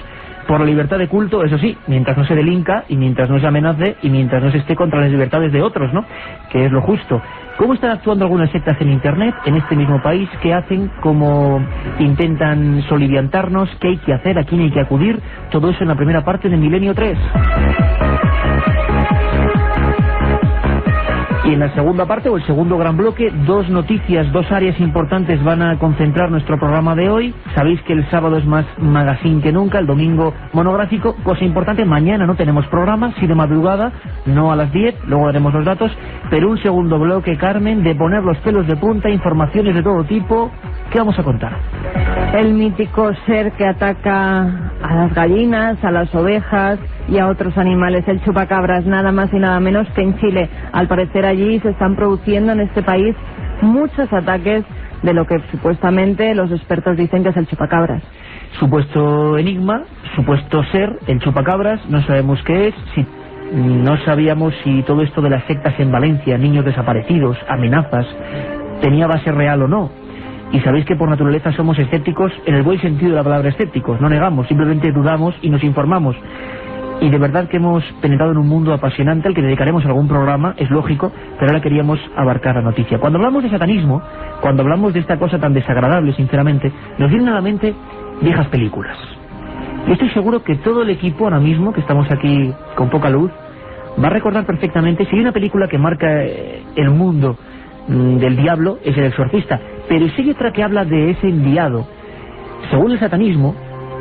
[SPEAKER 2] por la libertad de culto, eso sí, mientras no se delinca y mientras no se amenace y mientras no se esté contra las libertades de otros, ¿no? Que es lo justo. ¿Cómo están actuando algunas sectas en Internet, en este mismo país? ¿Qué hacen? ¿Cómo intentan soliviantarnos? ¿Qué hay que hacer? ¿A quién hay que acudir? Todo eso en la primera parte de Milenio 3. Y en la segunda parte, o el segundo gran bloque, dos noticias, dos áreas importantes van a concentrar nuestro programa de hoy. Sabéis que el sábado es más magazine que nunca, el domingo monográfico. Cosa importante, mañana no tenemos programa, sí de madrugada, no a las 10, luego daremos los datos. Pero un segundo bloque, Carmen, de poner los pelos de punta, informaciones de todo tipo. ¿Qué vamos a contar?
[SPEAKER 3] El mítico ser que ataca a las gallinas, a las ovejas y a otros animales, el chupacabras, nada más y nada menos que en Chile. Al parecer allí se están produciendo en este país muchos ataques de lo que supuestamente los expertos dicen que es el chupacabras.
[SPEAKER 2] Supuesto enigma, supuesto ser, el chupacabras, no sabemos qué es, si no sabíamos si todo esto de las sectas en Valencia, niños desaparecidos, amenazas, tenía base real o no. Y sabéis que por naturaleza somos escépticos en el buen sentido de la palabra escépticos, no negamos, simplemente dudamos y nos informamos. Y de verdad que hemos penetrado en un mundo apasionante al que dedicaremos algún programa, es lógico, pero ahora queríamos abarcar la noticia. Cuando hablamos de satanismo, cuando hablamos de esta cosa tan desagradable, sinceramente, nos vienen a la mente viejas películas. Y estoy seguro que todo el equipo ahora mismo, que estamos aquí con poca luz, va a recordar perfectamente, si hay una película que marca el mundo del diablo, es El Exorcista, pero si hay otra que habla de ese enviado. Según el satanismo,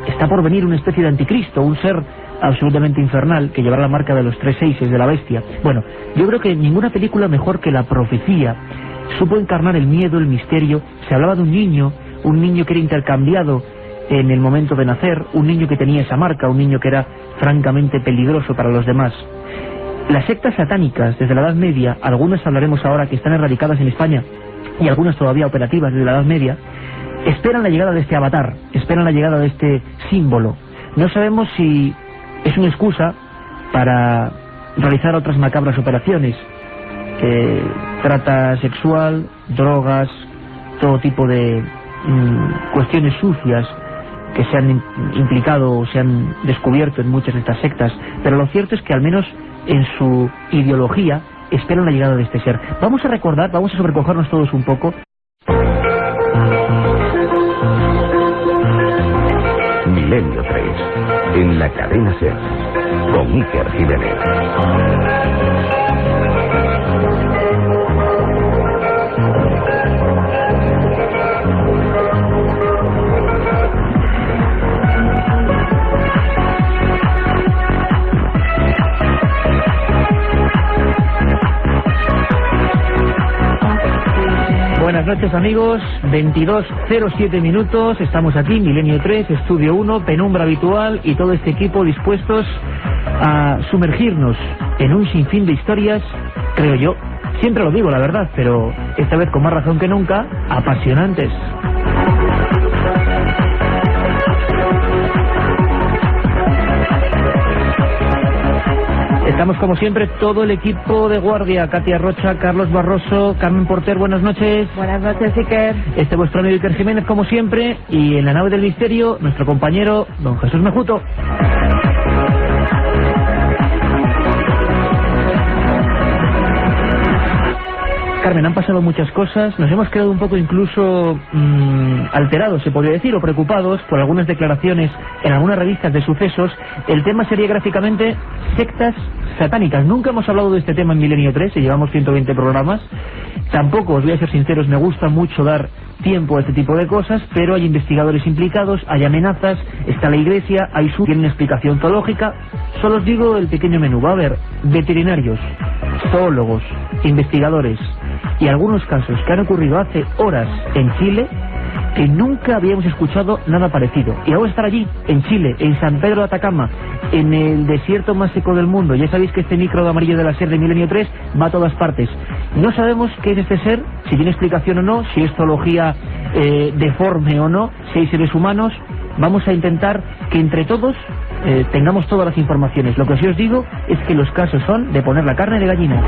[SPEAKER 2] está por venir una especie de anticristo, un ser absolutamente infernal que llevará la marca de los 3 seises de la bestia. Bueno, yo creo que ninguna película mejor que La Profecía supo encarnar el miedo, el misterio. Se hablaba de un niño que era intercambiado en el momento de nacer, un niño que tenía esa marca, un niño que era francamente peligroso para los demás. Las sectas satánicas desde la Edad Media, algunas hablaremos ahora que están erradicadas en España y algunas todavía operativas desde la Edad Media, esperan la llegada de este avatar, esperan la llegada de este símbolo. No sabemos si es una excusa para realizar otras macabras operaciones, trata sexual, drogas, todo tipo de cuestiones sucias que se han implicado o se han descubierto en muchas de estas sectas, pero lo cierto es que al menos en su ideología esperan la llegada de este ser. Vamos a recordar, vamos a sobrecogernos todos un poco.
[SPEAKER 5] Milenio 3, en la cadena SER, con Iker Jiménez.
[SPEAKER 2] Buenas noches amigos, 22:07 minutos, estamos aquí, Milenio 3, Estudio 1, penumbra habitual y todo este equipo dispuestos a sumergirnos en un sinfín de historias, creo yo, siempre lo digo la verdad, pero esta vez con más razón que nunca, apasionantes. Estamos como siempre todo el equipo de guardia, Katia Rocha, Carlos Barroso, Carmen Porter, buenas noches.
[SPEAKER 3] Buenas noches, Iker.
[SPEAKER 2] Vuestro amigo Iker Jiménez como siempre, y en la nave del misterio, nuestro compañero don Jesús Mejuto. Carmen, han pasado muchas cosas, nos hemos quedado un poco incluso alterados, se podría decir, o preocupados por algunas declaraciones en algunas revistas de sucesos. El tema sería gráficamente sectas satánicas. Nunca hemos hablado de este tema en Milenio 3, y llevamos 120 programas. Tampoco, os voy a ser sinceros, me gusta mucho dar tiempo a este tipo de cosas, pero hay investigadores implicados, hay amenazas, está la iglesia, tiene una explicación teológica. Solo os digo el pequeño menú. Va a haber veterinarios, zoólogos, investigadores y algunos casos que han ocurrido hace horas en Chile que nunca habíamos escuchado nada parecido. Y vamos a estar allí, en Chile, en San Pedro de Atacama, en el desierto más seco del mundo. Ya sabéis que este micro de amarillo de la SER de Milenio 3 va a todas partes. No sabemos qué es este ser, si tiene explicación o no, si es zoología deforme o no, si hay seres humanos. Vamos a intentar que entre todos tengamos todas las informaciones. Lo que sí os digo es que los casos son de poner la carne de gallina.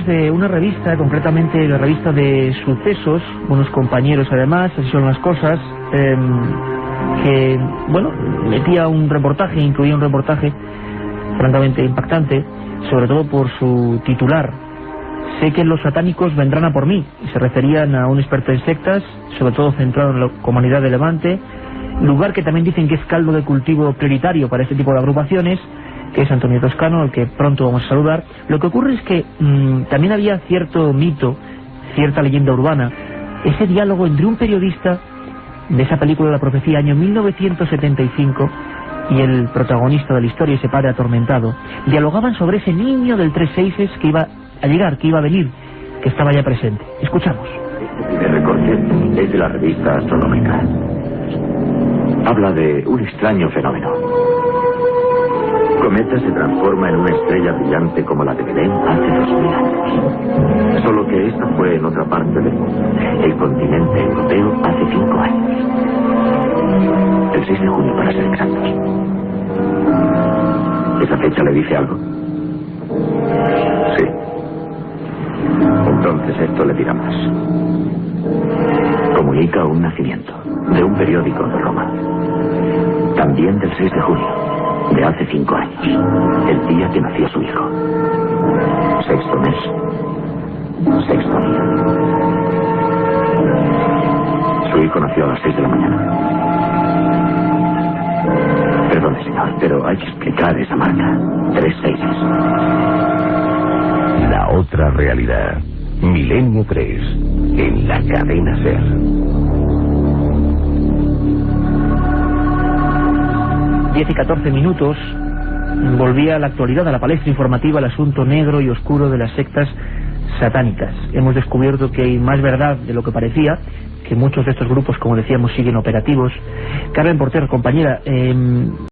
[SPEAKER 2] de una revista, concretamente la revista de Sucesos, unos compañeros además, así son las cosas, que, bueno, metía un reportaje, incluía un reportaje francamente impactante, sobre todo por su titular: sé que los satánicos vendrán a por mí, y se referían a un experto en sectas, sobre todo centrado en la Comunidad de Levante, lugar que también dicen que es caldo de cultivo prioritario para este tipo de agrupaciones, que es Antonio Toscano, al que pronto vamos a saludar. Lo que ocurre es que también había cierto mito, cierta leyenda urbana, ese diálogo entre un periodista de esa película La Profecía, año 1975, y el protagonista de la historia, ese padre atormentado. Dialogaban sobre ese niño del 36 que iba a llegar, que iba a venir, que estaba ya presente. Escuchamos.
[SPEAKER 1] El recorte es de la revista Astronómica. Habla de un extraño fenómeno. Cometa se transforma en una estrella brillante como la de Belén hace 2000 años. Solo que esta fue en otra parte del mundo, el continente europeo, hace 5 años. El 6 de junio, para ser exactos. ¿Esa fecha le dice algo? Sí. Entonces esto le dirá más. Comunica un nacimiento de un periódico de Roma. También del 6 de junio, de hace 5 años, el día que nació su hijo. 6º mes, 6º día. Su hijo nació a las 6 de la mañana. Perdone, señor, pero hay que explicar esa marca. 3 seises.
[SPEAKER 5] La otra realidad. Milenio 3, en la cadena SER.
[SPEAKER 2] Y 14 minutos, volvía a la actualidad, a la palestra informativa, el asunto negro y oscuro de las sectas satánicas. Hemos descubierto que hay más verdad de lo que parecía, que muchos de estos grupos, como decíamos, siguen operativos. Carmen Porter, compañera,